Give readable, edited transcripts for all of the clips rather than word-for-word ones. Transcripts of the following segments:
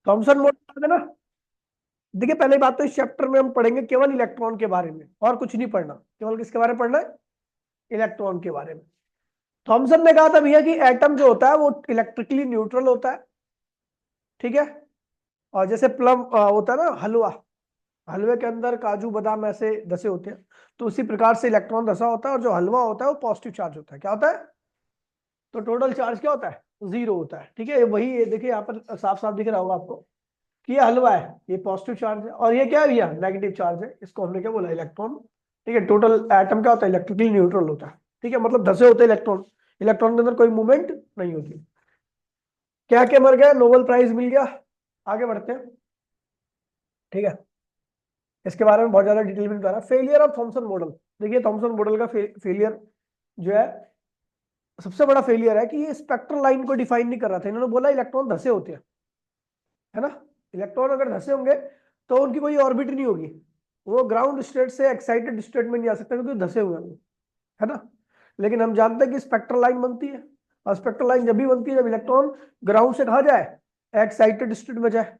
Thompson model है ना। देखिए पहले बात तो इस चैप्टर में हम पढ़ेंगे केवल इलेक्ट्रॉन के बारे में, और कुछ नहीं पढ़ना, केवल किसके बारे में पढ़ना है, इलेक्ट्रॉन के बारे में। थॉमसन ने कहा था भैया कि एटम जो होता है वो इलेक्ट्रिकली न्यूट्रल होता है, ठीक है। और जैसे प्लम होता है ना हलवा, हलवे के अंदर काजू बादाम ऐसे धसे होते हैं, तो उसी प्रकार से इलेक्ट्रॉन धसा होता है, और जो हलवा होता है वो पॉजिटिव चार्ज होता है। क्या होता है? तो टोटल चार्ज क्या होता है? जीरो होता है, ठीक है। वही ये देखिए यहाँ पर साफ साफ दिख रहा होगा आपको कि ये हलवा है, ये पॉजिटिव चार्ज है, और ये क्या है भैया? नेगेटिव चार्ज है। इसको हमने क्या बोला? इलेक्ट्रॉन, ठीक है। टोटल एटम क्या होता है? इलेक्ट्रिकली न्यूट्रल होता है, ठीक है। मतलब धसे होते हैं इलेक्ट्रॉन, इलेक्ट्रॉन के अंदर कोई मूवमेंट नहीं होती। क्या क्या मर गया? नोबेल प्राइज मिल गया। आगे बढ़ते हैं, ठीक है। इसके बारे में बहुत ज्यादा डिटेल में बता रहा। Failure of Thompson model. देखिए थॉमसन मॉडल का फेलियर जो है, सबसे बड़ा फेलियर है कि ये स्पेक्ट्रल लाइन को डिफाइन नहीं कर रहा था। इन्होंने बोला इलेक्ट्रॉन धसे होते हैं, है ना। इलेक्ट्रॉन अगर धसे होंगे तो उनकी कोई ऑर्बिट नहीं होगी, वो ग्राउंड स्टेट से एक्साइटेड स्टेट में नहीं आ सकते क्योंकि धसे हुए हैं, है ना। लेकिन हम जानते हैं कि स्पेक्ट्रल लाइन बनती है, और स्पेक्ट्रल लाइन जब भी बनती है जब इलेक्ट्रॉन ग्राउंड से कहा जाए, एक्साइटेड स्टेट में जाए।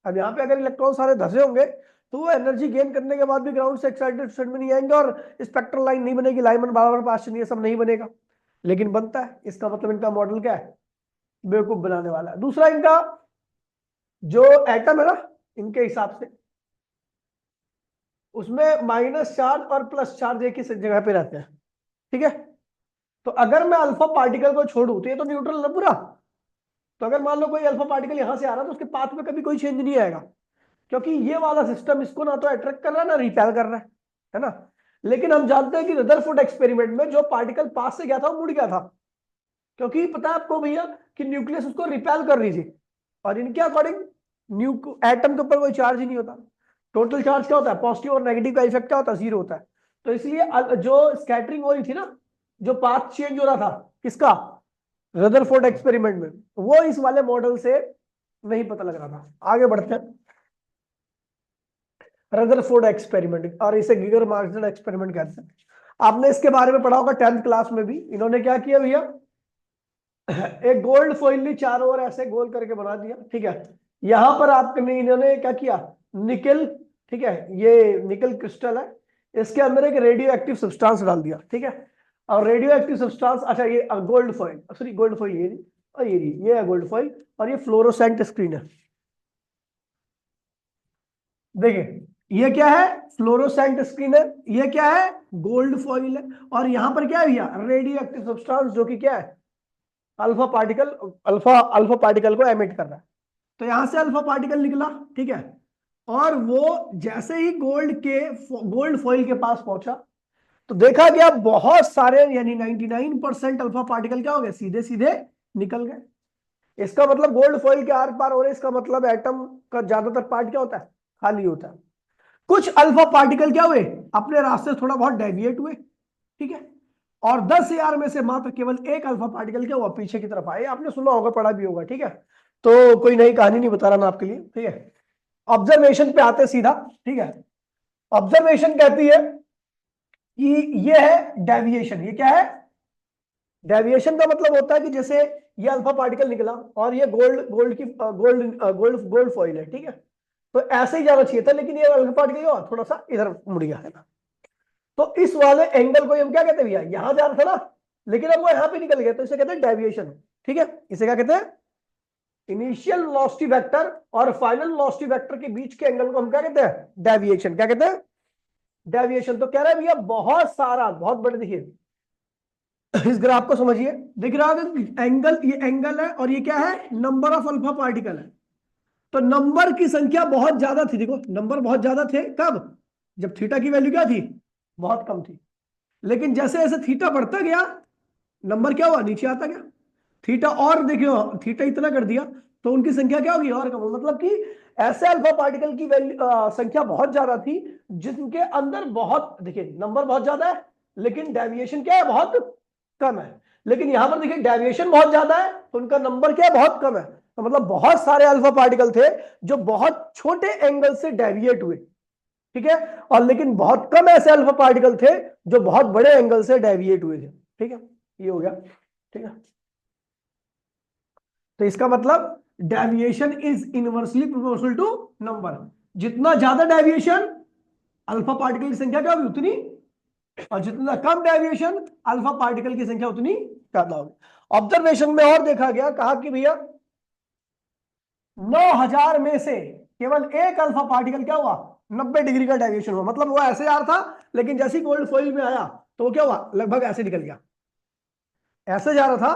अब यहाँ पे अगर इलेक्ट्रॉन सारे धसे होंगे तो वो एनर्जी गेन करने के बाद भी ग्राउंड से एक्साइटेड स्टेट में नहीं आएंगे, और स्पेक्ट्रल लाइन नहीं बनेगी, लाइमन बारबर पास्चन ये सब नहीं बनेगा। लेकिन बनता है, इसका मतलब इनका मॉडल क्या है? बेवकूफ बनाने वाला है। दूसरा, इनका जो एटम है ना, इनके हिसाब से उसमें माइनस चार्ज और प्लस चार्ज एक ही जगह पे रहते हैं, ठीक है। तो अगर मैं अल्फा पार्टिकल को छोड़ू तो ये तो न्यूट्रल है पूरा। तो अगर मान लो कोई अल्फा पार्टिकल यहां से आ रहा है तो उसके पाथ में कभी कोई चेंज नहीं आएगा, क्योंकि ये वाला सिस्टम इसको ना तो अट्रैक्ट कर रहा है ना रिपेल कर रहा है ना। लेकिन हम जानते हैं कि रदरफोर्ड एक्सपेरिमेंट में जो पार्टिकल पास से गया था वो मुड़ गया था, क्योंकि पता है आपको भैया कि न्यूक्लियस उसको रिपेल कर रही थी। और इनके अकॉर्डिंग एटम के ऊपर कोई चार्ज ही नहीं होता। टोटल चार्ज क्या होता है? पॉजिटिव और नेगेटिव का इफेक्ट क्या होता है? जीरो होता है। तो इसलिए जो स्कैटरिंग हो रही थी ना, जो पाथ चेंज हो रहा था, किसका? रदरफोर्ड एक्सपेरिमेंट में, वो इस वाले मॉडल से नहीं पता लग रहा था। आगे बढ़ते हैं। रदरफोर्ड एक्सपेरिमेंट, और इसे गिगर मार्शल एक्सपेरिमेंट कहते हैं। आपने इसके बारे में पढ़ा होगा 10th क्लास में भी। इन्होंने क्या किया भैया, एक गोल्ड फॉइल चारों ओर ऐसे गोल करके बना दिया, ठीक है। यहां पर आपने इन्होंने क्या किया? निकल, ठीक है, ये निकल क्रिस्टल है, इसके अंदर एक रेडियो एक्टिव सब्सटेंस डाल दिया, ठीक है। और रेडियो एक्टिव सब्सटेंस, अच्छा ये gold foil, sorry gold foil ये नहीं, और ये है गोल्ड फॉइल, और ये फ्लोरोसेंट स्क्रीन है। देखिए ये क्या है? फ्लोरोसेंट स्क्रीन है। ये क्या है? गोल्ड फॉइल है। और यहां पर क्या है भैया? रेडियो एक्टिव सब्सटेंस, जो कि क्या है? Alpha particle, alpha alpha particle को एमिट कर रहा है। तो यहां से अल्फा पार्टिकल निकला, ठीक है। और वो जैसे ही गोल्ड फॉइल के पास पहुंचा तो देखा गया बहुत सारे, यानी 99% अल्फा पार्टिकल क्या हो गए? सीधे सीधे निकल गए। इसका मतलब गोल्ड फॉइल के आर पार हो रहे, इसका मतलब एटम का ज्यादातर पार्ट क्या होता है? खाली होता है। कुछ अल्फा पार्टिकल क्या हुए? अपने रास्ते से थोड़ा बहुत डेविएट हुए, ठीक है। और 10,000 में से मात्र केवल एक अल्फा पार्टिकल क्या हुआ? पीछे की तरफ आए। आपने सुना होगा, पढ़ा भी होगा, ठीक है। तो कोई नई कहानी नहीं बता रहा मैं आपके लिए, ठीक है। ऑब्जर्वेशन पे आते सीधा, ठीक है। ऑब्जर्वेशन कहती है कि ये है डेविएशन। ये क्या है? डेविएशन का मतलब होता है कि जैसे ये अल्फा पार्टिकल निकला और ये गोल्ड फॉइल है, ठीक है। तो ऐसे ही जाना चाहिए था, लेकिन ये अल्फा पार्टिकल थोड़ा सा इधर मुड़ गया है ना। तो इस वाले एंगल को हम क्या कहते हैं भैया? यहां जा रहा था ना, लेकिन अब वो यहां पे निकल गया, तो इसे कहते हैं डेविएशन, ठीक है। इसे क्या कहते हैं? इनिशियल वेलोसिटी वेक्टर और फाइनल वेलोसिटी वेक्टर के बीच के एंगल को हम क्या कहते हैं? डेविएशन। क्या कहते हैं? डेविएशन। तो कह रहे हैं भैया बहुत सारा, बहुत बड़े, देखिए इस ग्राफ को समझिए, दिख रहा है एंगल, ये एंगल है, और ये क्या है? नंबर ऑफ अल्फा पार्टिकल है। तो नंबर की संख्या बहुत ज्यादा थी, देखो नंबर बहुत ज्यादा थे कब? जब थीटा की वैल्यू क्या थी? बहुत कम थी। लेकिन जैसे जैसे थीटा बढ़ता गया, नंबर क्या हुआ? नीचे आता गया। थीटा, और देखियो थीटा इतना कर दिया तो उनकी संख्या क्या होगी? और कम होगी। मतलब कि ऐसे अल्फा पार्टिकल की वैल्यू संख्या बहुत ज्यादा थी जिनके अंदर बहुत, देखिए नंबर बहुत ज्यादा है लेकिन डेविएशन क्या है? बहुत कम है। लेकिन यहां पर देखिए डेविएशन बहुत ज्यादा है तो उनका नंबर क्या है? बहुत कम है। तो मतलब बहुत सारे अल्फा पार्टिकल थे जो बहुत छोटे एंगल से डेविएट हुए, ठीक है। और लेकिन बहुत कम ऐसे अल्फा पार्टिकल थे जो बहुत बड़े एंगल से डेविएट हुए थे, ठीक है। ये हो गया, ठीक है। तो इसका मतलब deviation is inversely proportional to number. जितना ज्यादा डेविएशन अल्फा पार्टिकल की संख्या क्या होगी उतनी, और जितना कम डेविएशन अल्फा पार्टिकल की संख्या उतनी ज्यादा होगी। ऑब्जर्वेशन में और देखा गया, कहा कि भैया 9000 में से केवल एक अल्फा पार्टिकल क्या हुआ, 90 डिग्री का डेविएशन हुआ। मतलब वो ऐसे आ रहा था, लेकिन जैसे ही गोल्ड फॉइल में आया तो वो क्या हुआ, लगभग ऐसे निकल गया। ऐसे जा रहा था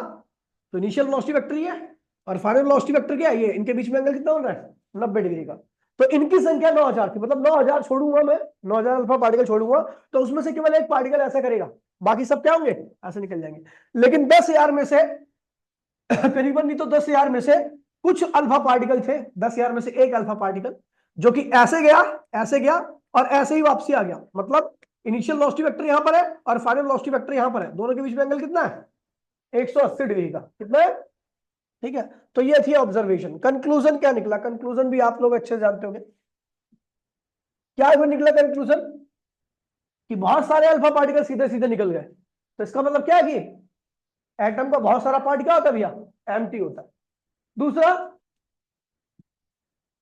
तो इनिशियल वेलोसिटी वेक्टर ये है और फाइनल वेलोसिटी वेक्टर क्या है ये, इनके बीच में एंगल कितना हो रहा है, 90 डिग्री का। तो इनकी संख्या 9000 थी, मतलब 9000 छोड़ूंगा मैं, 9000 अल्फा पार्टिकल छोड़ूंगा तो उसमें से केवल एक पार्टिकल ऐसा करेगा, बाकी सब क्या होंगे, ऐसे निकल जाएंगे। लेकिन 10,000 में से करीबन, नहीं तो 10,000 में से कुछ अल्फा पार्टिकल थे, 10,000 में से एक अल्फा पार्टिकल जो कि ऐसे गया और ऐसे ही वापसी आ गया। मतलब इनिशियल वेलोसिटी वेक्टर यहां पर है और फाइनल वेलोसिटी वेक्टर यहां पर है, दोनों के बीच में एंगल कितना है, 180 डिग्री का। कितना है, ठीक है। तो ये थी ऑब्जर्वेशन। कंक्लूजन क्या निकला, कंक्लूजन भी आप लोग अच्छे से जानते होंगे। क्या निकला कंक्लूजन, कि बहुत सारे अल्फा पार्टिकल सीधे सीधे निकल गए। तो इसका मतलब क्या है कि एटम का बहुत सारा पार्ट क्या होता है भैया, एम्प्टी होता है। दूसरा,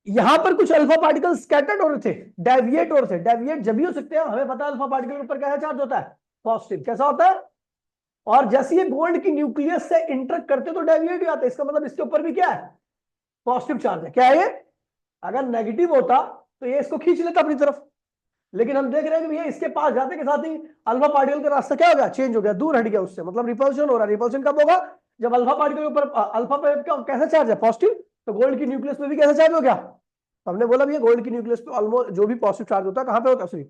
यहां पर कुछ अल्फा पार्टिकल स्कैटर्ड हो रहे थे, डेविएट हो रहे थे। डेविएट जब भी हो सकते हैं, हमें पता है अल्फा पार्टिकल के ऊपर क्या चार्ज होता है, पॉजिटिव। कैसा होता है, और जैसे ये गोल्ड की न्यूक्लियस से इंटरेक्ट करते तो डेविएट ही आता है। इसका मतलब इसके ऊपर भी क्या है, पॉजिटिव चार्ज है। क्या है ये, अगर नेगेटिव होता तो ये इसको खींच लेता अपनी तरफ, लेकिन हम देख रहे हैं कि भैया इसके पास जाते के साथ ही अल्फा पार्टिकल का रास्ता क्या हो गया, चेंज हो गया, दूर हट गया उससे। मतलब रिपल्शन हो रहा है। रिपल्शन कब होगा, जब अल्फा पार्टिकल के ऊपर अल्फा पे कैसा चार्ज है, पॉजिटिव। तो गोल्ड की न्यूक्लियस पे भी कैसा चार्ज हो गया, तो हमने बोला भैया गोल्ड की न्यूक्लियस पे ऑलमोस्ट जो भी पॉजिटिव चार्ज होता है कहां पे होता है, सॉरी,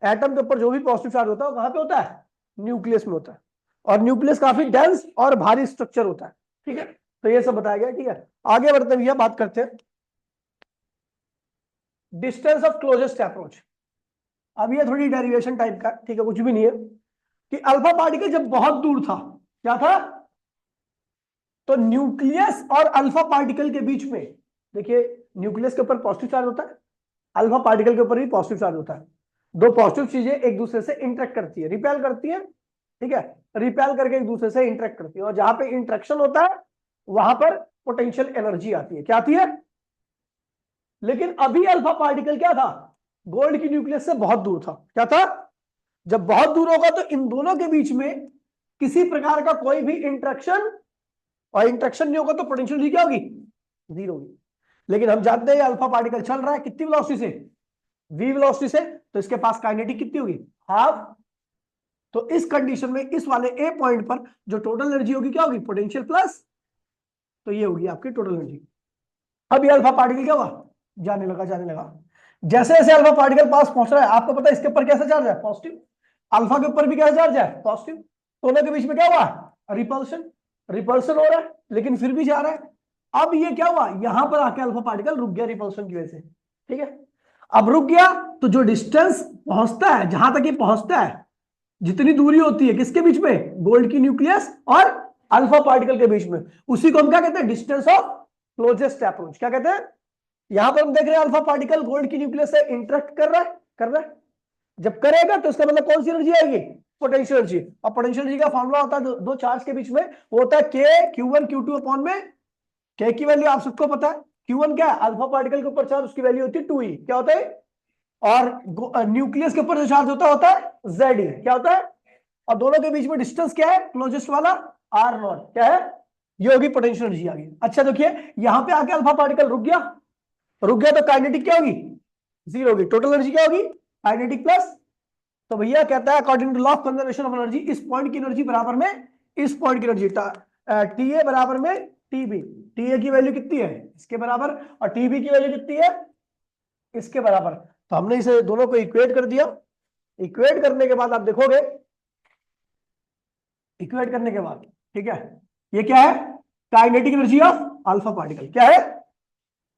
एटम के ऊपर जो भी पॉजिटिव चार्ज होता है वो कहां पे होता है, न्यूक्लियस में होता है। और न्यूक्लियस काफी डेंस और भारी स्ट्रक्चर होता है, ठीक है। तो ये सब बताया गया, ठीक है। आगे बढ़ते भैया, बात करते हैं डिस्टेंस ऑफ क्लोजेस्ट अप्रोच। अब ये थोड़ी डेरिवेशन टाइप का, ठीक है, कुछ भी नहीं है। कि अल्फा पार्टिकल जब बहुत दूर था, क्या था, तो न्यूक्लियस और अल्फा पार्टिकल के बीच में, देखिए न्यूक्लियस के ऊपर पॉजिटिव चार्ज होता है, अल्फा पार्टिकल के ऊपर भी पॉजिटिव चार्ज होता है। दो पॉजिटिव चीजें एक दूसरे से इंटरेक्ट करती है, रिपेल करती है, ठीक है, रिपेल करके एक दूसरे से इंटरेक्ट करती है। और जहां पे इंटरेक्शन होता है वहां पर पोटेंशियल एनर्जी आती है। क्या आती है, लेकिन अभी अल्फा पार्टिकल क्या था, गोल्ड की न्यूक्लियस से बहुत दूर था। क्या था, जब बहुत दूर होगा तो इन दोनों के बीच में किसी प्रकार का कोई भी इंटरेक्शन, और इंटरेक्शन नहीं होगा तो पोटेंशियल क्या होगी, जीरो होगी। लेकिन हम जानते हैं अल्फा पार्टिकल चल रहा है कितनी वेलोसिटी से, v वेलोसिटी से, तो इसके पास काइनेटिक कितनी होगी, हाफ। तो इस कंडीशन में इस वाले ए पॉइंट पर जो टोटल एनर्जी होगी क्या होगी, पोटेंशियल प्लस, तो ये होगी आपकी टोटल एनर्जी। अब ये अल्फा पार्टिकल क्या हुआ, जाने लगा। जैसे जैसे अल्फा पार्टिकल पास पहुंच रहा है, आपको पता है इसके ऊपर कैसा चार्ज है, पॉजिटिव। अल्फा के ऊपर भी कैसा चार्ज है, पॉजिटिव। दोनों के बीच में क्या हुआ, रिपल्शन हो रहा है, लेकिन फिर भी जा रहा है। अब ये क्या हुआ, यहां पर आके अल्फा पार्टिकल रुक गया रिपल्शन की वजह से, ठीक है। अब रुक गया तो जो डिस्टेंस पहुंचता है, जहां तक ये पहुंचता है, जितनी दूरी होती है किसके बीच में, गोल्ड की न्यूक्लियस और अल्फा पार्टिकल के बीच में, उसी को हम क्या कहते हैं, डिस्टेंस ऑफ क्लोजेस्ट अप्रोच। क्या कहते हैं, यहां पर हम देख रहे हैं अल्फा पार्टिकल गोल्ड की न्यूक्लियस से इंटरेक्ट कर रहा है। जब करेगा तो इसका मतलब कौन सी एनर्जी आएगी, पोटेंशियल एनर्जी। और पोटेंशियल एनर्जी का फॉर्मूला होता है दो चार्ज के बीच में, वो होता है के Q1 Q2 अपॉन में, के की वैल्यू आप सबको पता है, Q1 क्या है, अल्फा पार्टिकल के ऊपर चार्ज, उसकी वैल्यू होती है 2e, क्या होता है, और न्यूक्लियस के ऊपर जो चार्ज होता है Ze, क्या होता है, और दोनों के बीच में डिस्टेंस क्या है, क्लोजेस्ट वाला r0, क्या है, ये होगी पोटेंशियल एनर्जी आ गई। अच्छा देखिए, यहां पे आके अल्फा पार्टिकल रुक गया तो काइनेटिक क्या होगी, जीरो होगी। टोटल एनर्जी क्या होगी, काइनेटिक प्लस। तो भैया कहता है according to law of conservation of energy, इस पॉइंट की एनर्जी बराबर में इस पॉइंट की एनर्जी, TA बराबर में TB। TA की वैल्यू कितनी है, इसके बराबर, और TB की वैल्यू कितनी है, इसके बराबर। तो हमने इसे दोनों को इक्वेट कर दिया। इक्वेट करने के बाद आप देखोगे, इक्वेट करने के बाद, ठीक है, ये क्या है, kinetic energy of alpha particle क्या है,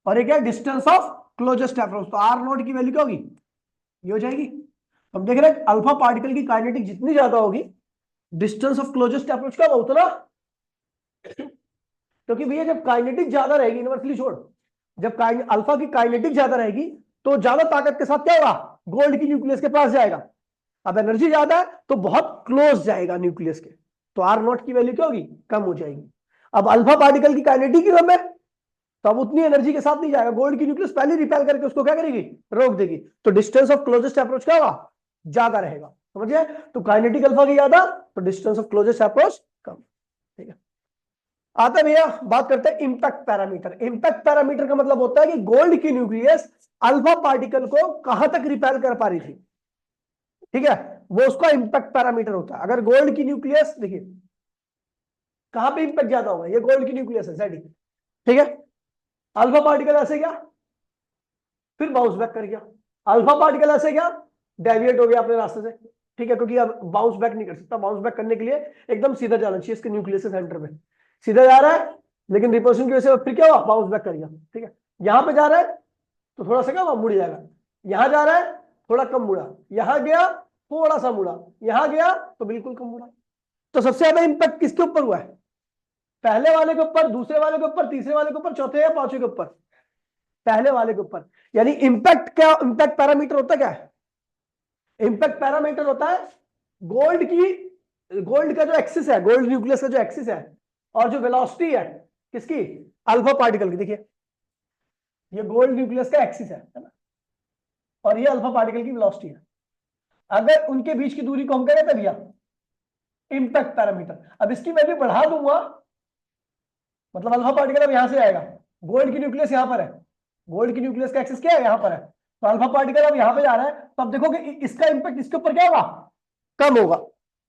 और ये क्या है, डिस्टेंस ऑफ क्लोजेस्ट अप्रोच। तो R0 की वैल्यू क्या होगी, ये हो जाएगी। हम देख रहे हैं अल्फा पार्टिकल की काइनेटिक जितनी ज्यादा होगी, डिस्टेंस ऑफ क्लोजेस्ट अप्रोच का उतना, क्योंकि भैया जब काइनेटिक ज्यादा रहेगी, यूनिवर्सली छोड़, जब अल्फा की काइनेटिक ज्यादा रहेगी तो ज्यादा ताकत के साथ क्या होगा, गोल्ड की न्यूक्लियस के पास जाएगा। अब एनर्जी ज्यादा है तो बहुत क्लोज जाएगा न्यूक्लियस के, तो R0 की वैल्यू क्या होगी, कम हो जाएगी। अब अल्फा पार्टिकल की काइनेटिक ही कम है, तो अब उतनी एनर्जी के साथ नहीं जाएगा, गोल्ड की न्यूक्लियस पहले रिपेल करके उसको क्या करेगी, रोक देगी, तो डिस्टेंस ऑफ क्लोजेस्ट अप्रोच क्या होगा, ज्यादा रहेगा, समझिए। तो काइनेटिक अल्फा की ज्यादा, तो डिस्टेंस ऑफ क्लोजेस्ट अप्रोच कम, ठीक है। आता है भैया, बात करते हैं इंपैक्ट पैरामीटर। इंपैक्ट पैरामीटर का मतलब होता है कि गोल्ड की न्यूक्लियस अल्फा पार्टिकल को कहां तक रिपेल कर पा रही थी, ठीक है, वो उसका इंपैक्ट पैरामीटर होता है। अगर गोल्ड की न्यूक्लियस, देखिए कहां पे इंपैक्ट ज्यादा होगा, ये गोल्ड की न्यूक्लियस है जेड, ठीक है, अल्फा पार्टिकल ऐसे गया, फिर बाउंस बैक कर गया, अल्फा पार्टिकल ऐसे गया, डेविएट हो गया अपने रास्ते से, ठीक है, क्योंकि अब बाउंस बैक नहीं कर सकता, बाउंस बैक करने के लिए एकदम सीधा जाना चाहिए इसके न्यूक्लियस के सेंटर पे, सीधा जा रहा है, लेकिन रिपल्शन की वजह से फिर क्या हुआ, बाउंस बैक कर गया, ठीक है। यहां पे जा रहा है तो थोड़ा सा क्या हुआ, मुड़ जाएगा, यहां जा रहा है थोड़ा कम मुड़ा, यहां गया थोड़ा सा मुड़ा, यहां गया तो बिल्कुल कम मुड़ा। तो सबसे ज्यादा इंपैक्ट किसके ऊपर हुआ है, पहले वाले के ऊपर, दूसरे वाले के ऊपर, तीसरे वाले के ऊपर, चौथे या पांचवें के ऊपर, पहले वाले के ऊपर। यानी इंपैक्ट क्या, इंपैक्ट पैरामीटर होता क्या है, इंपैक्ट पैरामीटर होता है गोल्ड की, गोल्ड का जो एक्सिस है, गोल्ड न्यूक्लियस का जो एक्सिस है, और जो वेलोसिटी है किसकी, अल्फा पार्टिकल की, देखिए ये गोल्ड न्यूक्लियस का एक्सिस है ना, और ये अल्फा पार्टिकल की वेलोसिटी है। अगर उनके बीच की दूरी को हम कह रहे थे भैया इंपैक्ट पैरामीटर, अब इसकी वैल्यू बढ़ा दूंगा, मतलब अल्फा पार्टिकल अब यहां से आएगा, गोल्ड की न्यूक्लियस यहां पर है, गोल्ड की न्यूक्लियस का एक्सिस क्या है, यहां पर है, तो अल्फा पार्टिकल अब यहां पे जा रहा है, तो अब देखोगे इसका इंपैक्ट इसके ऊपर क्या होगा, कम होगा।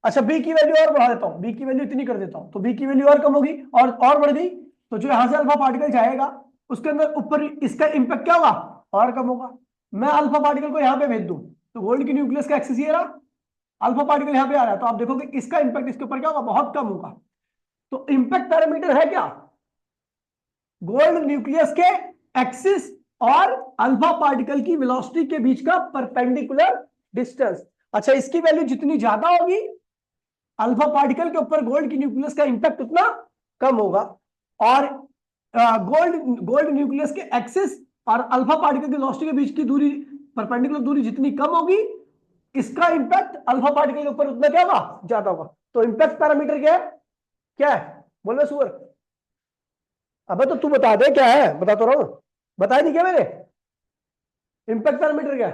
अच्छा बी की वैल्यू और बढ़ा देता हूं, बी की वैल्यू इतनी कर देता हूं, तो बी की वैल्यू और कम होगी, और बढ़ गई, तो जो यहां से अल्फा पार्टिकल जाएगा उसके अंदर ऊपर इसका इंपैक्ट क्या होगा, और कम होगा। मैं अल्फा पार्टिकल को यहां पे भेज दूं, तो गोल्ड की न्यूक्लियस का एक्सिस ये रहा, अल्फा पार्टिकल यहां पे आ रहा है, तो आप देखोगे इसका इंपैक्ट इसके ऊपर क्या होगा, बहुत कम होगा। तो इंपैक्ट पैरामीटर है क्या, गोल्ड न्यूक्लियस के एक्सिस और अल्फा पार्टिकल की वेलोसिटी के बीच का परपेंडिकुलर डिस्टेंस। अच्छा इसकी वैल्यू जितनी ज्यादा होगी, अल्फा पार्टिकल के ऊपर गोल्ड की न्यूक्लियस का इंपैक्ट उतना कम होगा, और गोल्ड न्यूक्लियस के एक्सिस और अल्फा पार्टिकल की वेलोसिटी के बीच की दूरी, परपेंडिकुलर दूरी जितनी कम होगी, इसका इंपैक्ट अल्फा पार्टिकल के ऊपर उतना क्या होगा, ज्यादा होगा। तो इंपैक्ट पैरामीटर क्या है, क्या है, बोल रहे सुअर, अबे तो तू बता दे क्या है, बता तो रहा हूं, बताया नहीं क्या मैंने, इंपैक्ट पैरामीटर क्या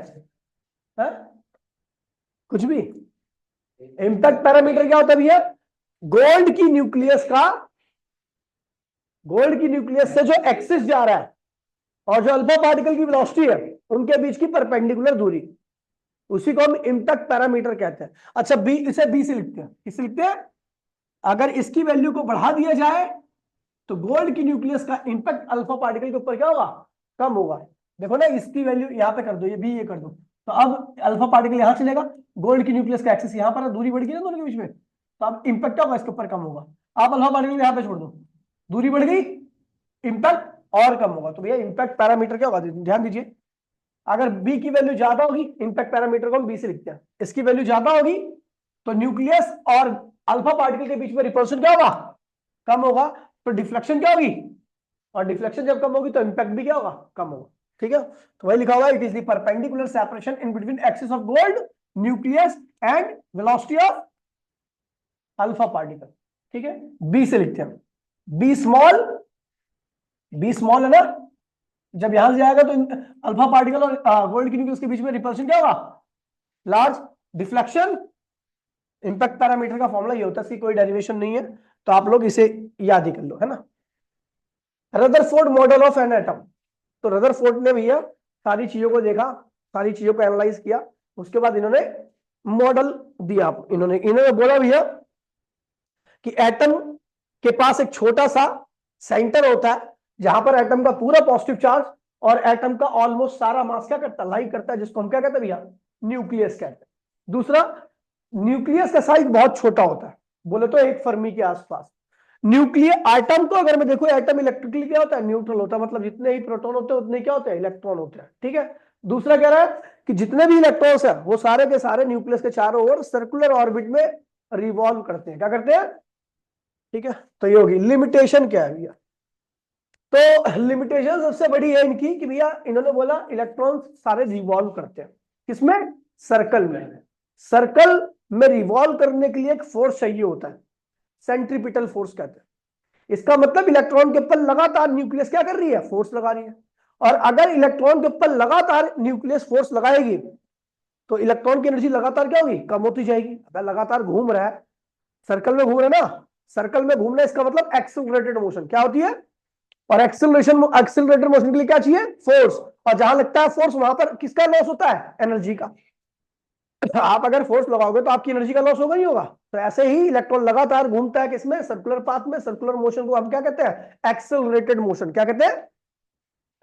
है? कुछ भी, इंपैक्ट पैरामीटर क्या होता है भैया, गोल्ड की न्यूक्लियस का, गोल्ड की न्यूक्लियस से जो एक्सिस जा रहा है और जो अल्फा पार्टिकल की वेलोसिटी है, उनके बीच की परपेंडिकुलर दूरी, उसी को हम इंपैक्ट पैरामीटर कहते हैं। अच्छा बी, इसे बी से लिखते हैं, किससे लिखते हैं, अगर इसकी वैल्यू को बढ़ा दिया जाए तो गोल्ड की न्यूक्लियस का इंपैक्ट अल्फा पार्टिकल के ऊपर क्या होगा, कम होगा। देखो ना इसकी वैल्यू यहां पे कर दो, ये बी ये कर दो, तो अब अल्फा पार्टिकल यहां चलेगा, गोल्ड की न्यूक्लियस का एक्सिस यहां पर है, दूरी बढ़ गई ना दोनों के बीच में, तो अब इंपैक्ट क्या होगा, इसके ऊपर कम होगा। आप अल्फा पार्टिकल यहां पे छोड़ दो, दूरी बढ़ गई, इंपैक्ट और कम होगा। तो भैया इंपैक्ट पैरामीटर क्या होगा, ध्यान दीजिए, अगर बी की वैल्यू ज्यादा होगी, इंपैक्ट पैरामीटर को हम बी से लिखते हैं, इसकी वैल्यू ज्यादा होगी तो न्यूक्लियस और अल्फा पार्टिकल के बीच में रिपल्शन क्या होगा, कम होगा, तो डिफ्लेक्शन क्या होगी, और डिफ्लेक्शन जब कम होगी तो इंपैक्ट भी क्या होगा, कम होगा, ठीक है। तो वही लिखा हुआ है, it is the perpendicular separation in between axis of gold nucleus and velocity of alpha particle, ठीक है, बी से लिखते हैं, बी स्मॉल, बी स्मॉल है ना, जब यहां से जाएगा तो अल्फा पार्टिकल और गोल्ड की न्यूक्लियस के बीच में रिपल्शन क्या होगा, लार्ज, डिफ्लेक्शन। इंपैक्ट पैरामीटर का फॉर्मूला ये होता है, इसकी कोई डेरिवेशन नहीं है, तो आप लोग इसे याद ही कर लो, है ना। Rutherford model of an atom, तो रदरफोर्ड ने भैया सारी चीजों को देखा, सारी चीजों को एनालाइज किया, उसके बाद इन्होंने मॉडल दिया, इन्होंने बोला भैया कि एटम के पास एक छोटा सा सेंटर होता है जहां पर एटम का पूरा पॉजिटिव चार्ज और एटम का ऑलमोस्ट सारा मास क्या करता है, लाई करता है, जिसको हम क्या कहते हैं भैया, न्यूक्लियस कहते हैं। दूसरा, न्यूक्लियस का साइज बहुत छोटा होता है, बोले तो एक फर्मी के आसपास। न्यूक्लियर एटम को अगर मैं देखूं, एटम इलेक्ट्रिकली क्या होता है, न्यूट्रल होता है, मतलब जितने ही प्रोटॉन होते हैं उतने क्या होते हैं, इलेक्ट्रॉन होते हैं, ठीक है। दूसरा कह रहा है कि जितने भी इलेक्ट्रॉन्स है वो सारे के सारे न्यूक्लियस के चारों ओर सर्कुलर ऑर्बिट में रिवॉल्व करते हैं, क्या करते हैं, ठीक है। तो ये होगी लिमिटेशन, क्या है भैया, तो लिमिटेशन सबसे बड़ी है इनकी कि भैया इन्होंने बोला इलेक्ट्रॉन्स सारे रिवॉल्व करते हैं, किसमें, सर्कल में, सर्कल में रिवॉल्व करने के लिए एक फोर्स चाहिए होता है, सेंट्रीपिटल फोर्स कहते हैं। इसका मतलब इलेक्ट्रॉन के ऊपर लगातार न्यूक्लियस क्या कर रही है, फोर्स लगा रही है। और अगर इलेक्ट्रॉन के ऊपर लगातार न्यूक्लियस फोर्स लगाएगी तो इलेक्ट्रॉन की एनर्जी लगातार क्या होगी, कम होती जाएगी। अगर लगातार घूम रहा है, सर्कल में घूम रहा है ना, सर्कल में घूमना इसका मतलब एक्सेलरेटेड मोशन क्या होती है, और एक्सेलरेटेड मोशन के लिए क्या चाहिए, फोर्स। और जहां लगता है फोर्स वहां पर किसका लॉस होता है, एनर्जी का। आप अगर फोर्स लगाओगे तो आपकी एनर्जी का लॉस होगा, नहीं होगा। तो ऐसे ही इलेक्ट्रॉन लगातार घूमता है किसमें, सर्कुलर पाथ में। सर्कुलर मोशन को हम क्या कहते हैं, एक्सेलरेटेड मोशन। क्या कहते हैं,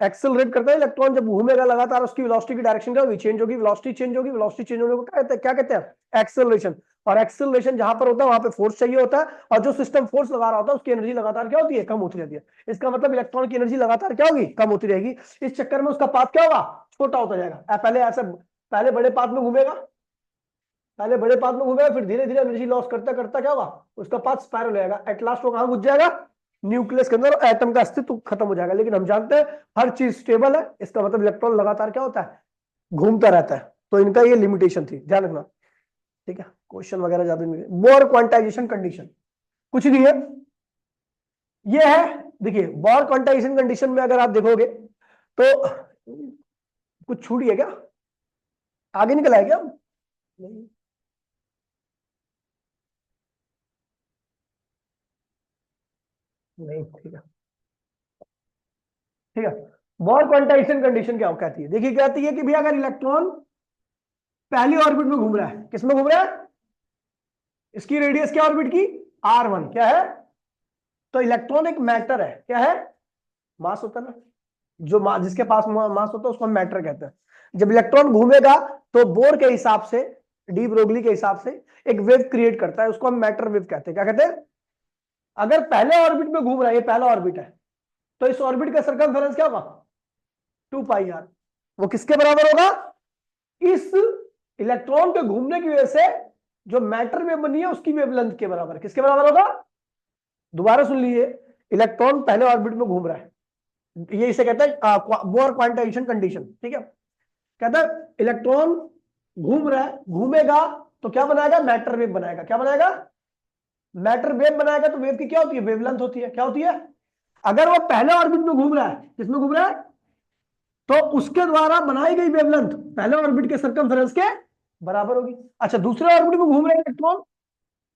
एक्सेलरेट करता है इलेक्ट्रॉन। जब घूमेगा लगातार उसकी वेलोसिटी की डायरेक्शन क्या होगी, चेंज होगी, वेलोसिटी चेंज होगी, वेलोसिटी चेंज होने को क्या कहते हैं, एक्सेलरेशन। और एक्सेलरेशन जहां पर होता है वहां पे फोर्स चाहिए होता है, और जो सिस्टम फोर्स लगा रहा होता है उसकी एनर्जी लगातार क्या होती है, कम होती रहती है। इसका मतलब इलेक्ट्रॉन की एनर्जी लगातार क्या होगी, कम होती रहेगी। इस चक्कर में उसका पाथ क्या होगा, छोटा होता जाएगा। पहले ऐसा, पहले बड़े पाथ में घूमेगा, पहले बड़े पाथ में घूमेगा, फिर धीरे धीरे एनर्जी लॉस करता करता क्या होगा, उसका पाथ स्पाइरल हो जाएगा। एट लास्ट वो कहां घुस जाएगा, न्यूक्लियस के अंदर, और एटम का अस्तित्व खत्म हो जाएगा। लेकिन हम जानते हैं हर चीज स्टेबल है, इसका मतलब इलेक्ट्रॉन लगातार क्या होता है, घूमता रहता है। तो इनका ये लिमिटेशन थी, ध्यान रखना। ठीक है, क्वेश्चन वगैरह ज्यादा नहीं। बोर क्वांटाइजेशन कंडीशन कुछ नहीं है, ये है। देखिए बोर क्वांटाइजेशन कंडीशन में अगर आप देखोगे तो कुछ छूट है क्या, आगे निकल आया क्या, नहीं नहीं, ठीक है ठीक है। बोर क्वांटाइजेशन कंडीशन क्या कहती है, देखिए कहती है कि भैया अगर इलेक्ट्रॉन पहली ऑर्बिट में घूम रहा है, किसमें घूम रहा है, इसकी रेडियस क्या ऑर्बिट की, r1 क्या है। तो इलेक्ट्रॉन एक मैटर है, क्या है, मास होता है ना, जो जिसके पास मास होता है उसको हम मैटर कहते हैं। जब इलेक्ट्रॉन घूमेगा तो बोर के हिसाब से, डी ब्रोगली के हिसाब से एक वेव क्रिएट करता है, उसको हम मैटर वेव कहते हैं। क्या कहते हैं, अगर पहले ऑर्बिट में घूम रहा है, ये पहला ऑर्बिट है, तो इस ऑर्बिट का सर्कमफेरेंस क्या होगा, 2πr। वो किसके बराबर होगा, इस इलेक्ट्रॉन के घूमने की वजह से जो मैटर वेव बनी है उसकी वेवलेंथ के बराबर। किसके बराबर होगा, दोबारा सुन लीजिए, इलेक्ट्रॉन पहले ऑर्बिट में घूम रहा है, ये इसे कहते हैं बोर क्वांटाइजेशन कंडीशन। ठीक है, कहता है इलेक्ट्रॉन घूम रहा है, घूमेगा तो क्या बनाएगा, मैटर वेव बनाएगा। क्या बनाएगा, मैटर वेव बनाएगा। तो वेव की क्या होती है, वेवलेंथ होती है। क्या होती है, अगर वो पहले ऑर्बिट में घूम रहा है, किसमें घूम रहा है, तो उसके द्वारा बनाई गई वेवलेंथ पहले ऑर्बिट के सर्कमफेरेंस के बराबर होगी। अच्छा, दूसरे ऑर्बिट में घूम रहे इलेक्ट्रॉन,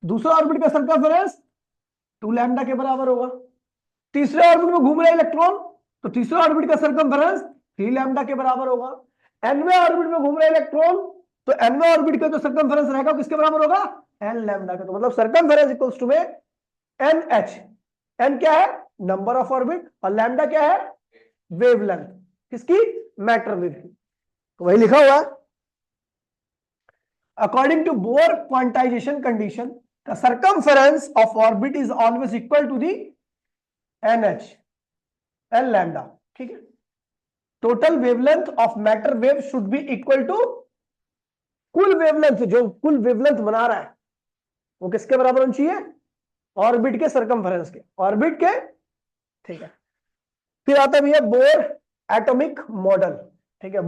दूसरे ऑर्बिट का सर्कमफेरेंस 2λ के बराबर होगा। तीसरे ऑर्बिट में घूम रहे इलेक्ट्रॉन, तो तीसरे ऑर्बिट का सर्कमफेरेंस 3λ के बराबर होगा। nवें ऑर्बिट में घूम रहे इलेक्ट्रॉन, तो nवें ऑर्बिट का जो सर्कमफेरेंस रहेगा किसके बराबर होगा, nλ का। तो मतलब सर्कमफेरेंस इक्वल्स टू में NH। n क्या है, नंबर ऑफ ऑर्बिट, और लैम्डा क्या है, वेवलेंथ किसकी, मैटर वेव की। तो वही लिखा हुआ है, according to Bohr quantization condition the circumference of orbit is always equal to the NH, n lambda. ठीक है, total wavelength of matter wave should be equal to कुल वेवलेंथ, जो कुल वेवलेंथ बना रहा है वो किसके बराबर होनी चाहिए, ऑर्बिट के सर्कमफेरेंस के, ऑर्बिट के। ठीक है, फिर आता भी है बोर एटॉमिक मॉडल। ठीक है,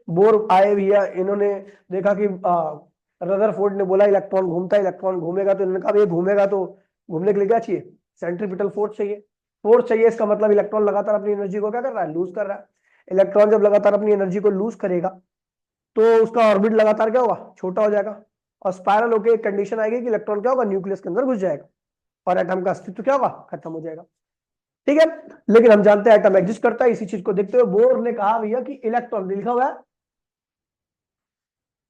बोर आए भैया, इन्होंने देखा कि रदरफोर्ड ने बोला इलेक्ट्रॉन घूमता है, इलेक्ट्रॉन घूमेगा, तो इन्होंने कहा ये घूमेगा तो घूमने के लिए क्या चाहिए, सेंट्रीपिटल फोर्स चाहिए। फोर्स चाहिए, इसका मतलब इलेक्ट्रॉन लगातार अपनी एनर्जी को क्या कर रहा है, लूज कर रहा है। इलेक्ट्रॉन जब लगातार अपनी एनर्जी को लूज करेगा तो उसका ऑर्बिट लगातार क्या होगा, छोटा हो जाएगा, और स्पाइरल होकर एक कंडीशन आएगी कि इलेक्ट्रॉन क्या होगा, न्यूक्लियस के अंदर घुस जाएगा, और एटम का अस्तित्व क्या होगा, खत्म हो जाएगा। ठीक है, लेकिन हम जानते हैं एटम एग्जिस्ट करता है। इसी चीज को देखते हुए बोर ने कहा भैया कि इलेक्ट्रॉन, लिखा हुआ है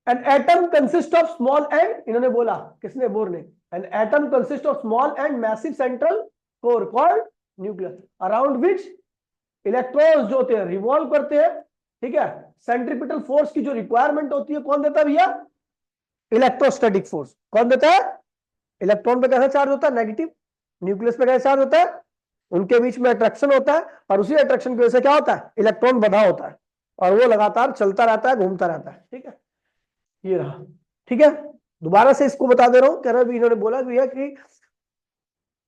an atom consist of small and, इन्होंने बोला, किसने, बोर ने, an atom consist of small and massive central core called nucleus around which electrons जो होते हैं रिवॉल्व करते हैं। ठीक है, सेंट्रीपिटल फोर्स की जो रिक्वायरमेंट होती है कौन देता है भैया, इलेक्ट्रोस्टैटिक फोर्स। कौन देता है, इलेक्ट्रॉन पे कैसा चार्ज होता है, नेगेटिव, न्यूक्लियस पे कैसा चार्ज होता है, उनके बीच में अट्रैक्शन होता है, और उसी अट्रैक्शन की वजह से क्या होता है, इलेक्ट्रॉन बंधा होता है, और वो लगातार चलता रहता है, घूमता रहता है। ठीक है, ये रहा। ठीक है, दोबारा से इसको बता दे रहा हूं, कह रहा इन्होंने बोला भैया कि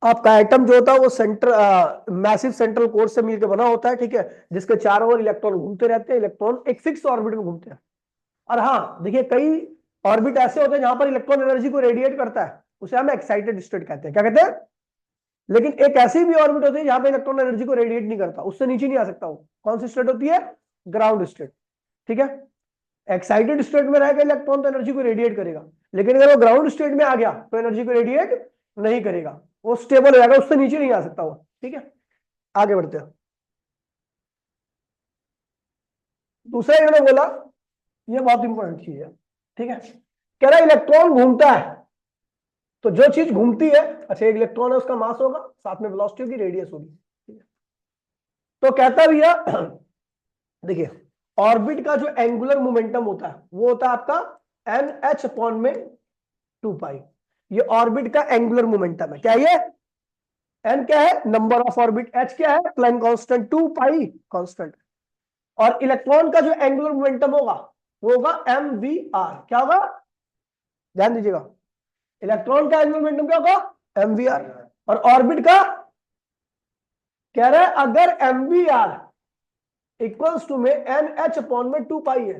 आपका एटम जो होता है वो मैसिव सेंट्रल कोर से मिलकर बना होता है। ठीक है, जिसके चारों ओर इलेक्ट्रॉन घूमते रहते हैं, इलेक्ट्रॉन एक फिक्स ऑर्बिट में घूमते हैं। और हाँ देखिए, कई ऑर्बिट ऐसे होते हैं जहां पर इलेक्ट्रॉन एनर्जी को रेडिएट करता है, उसे हम एक्साइटेड स्टेट कहते हैं। क्या कहते हैं, लेकिन एक ऐसी भी ऑर्बिट होती है जहां पे इलेक्ट्रॉन एनर्जी को रेडिएट नहीं करता, उससे नीचे नहीं आ सकता वो। कौन सी स्टेट होती है? Ground state. ठीक है, एक्साइटेड स्टेट में रहेगा इलेक्ट्रॉन तो एनर्जी को रेडिएट करेगा, लेकिन अगर वो ग्राउंड स्टेट में आ गया तो एनर्जी को रेडिएट नहीं करेगा, वो स्टेबल हो जाएगा, उससे नीचे नहीं आ सकता वो। ठीक है, आगे बढ़ते हैं। दूसरा इन्होंने बोला, ये बहुत इंपॉर्टेंट चीज है। ठीक है, कह रहा इलेक्ट्रॉन घूमता है, तो जो चीज घूमती है, अच्छा एक इलेक्ट्रॉन है, उसका मास होगा, साथ में वेलोसिटी होगी, रेडियस होगी। तो कहता भैया देखिए, ऑर्बिट का जो एंगुलर मोमेंटम होता है वो होता है आपका एन एच अपॉन में 2 पाई। ये ऑर्बिट का एंगुलर मोमेंटम है। क्या ये? एन क्या है? Number of orbit. एच क्या है? Planck constant, 2 pi constant. और इलेक्ट्रॉन का जो एंगुलर मोमेंटम होगा वो होगा एम वी आर। क्या होगा? ध्यान दीजिएगा, इलेक्ट्रॉन का एंगुलर मोमेंटम क्या होगा? M v r. और ऑर्बिट का कह रहा है अगर m v r equals to में एन एच अपॉन में 2 पाई है,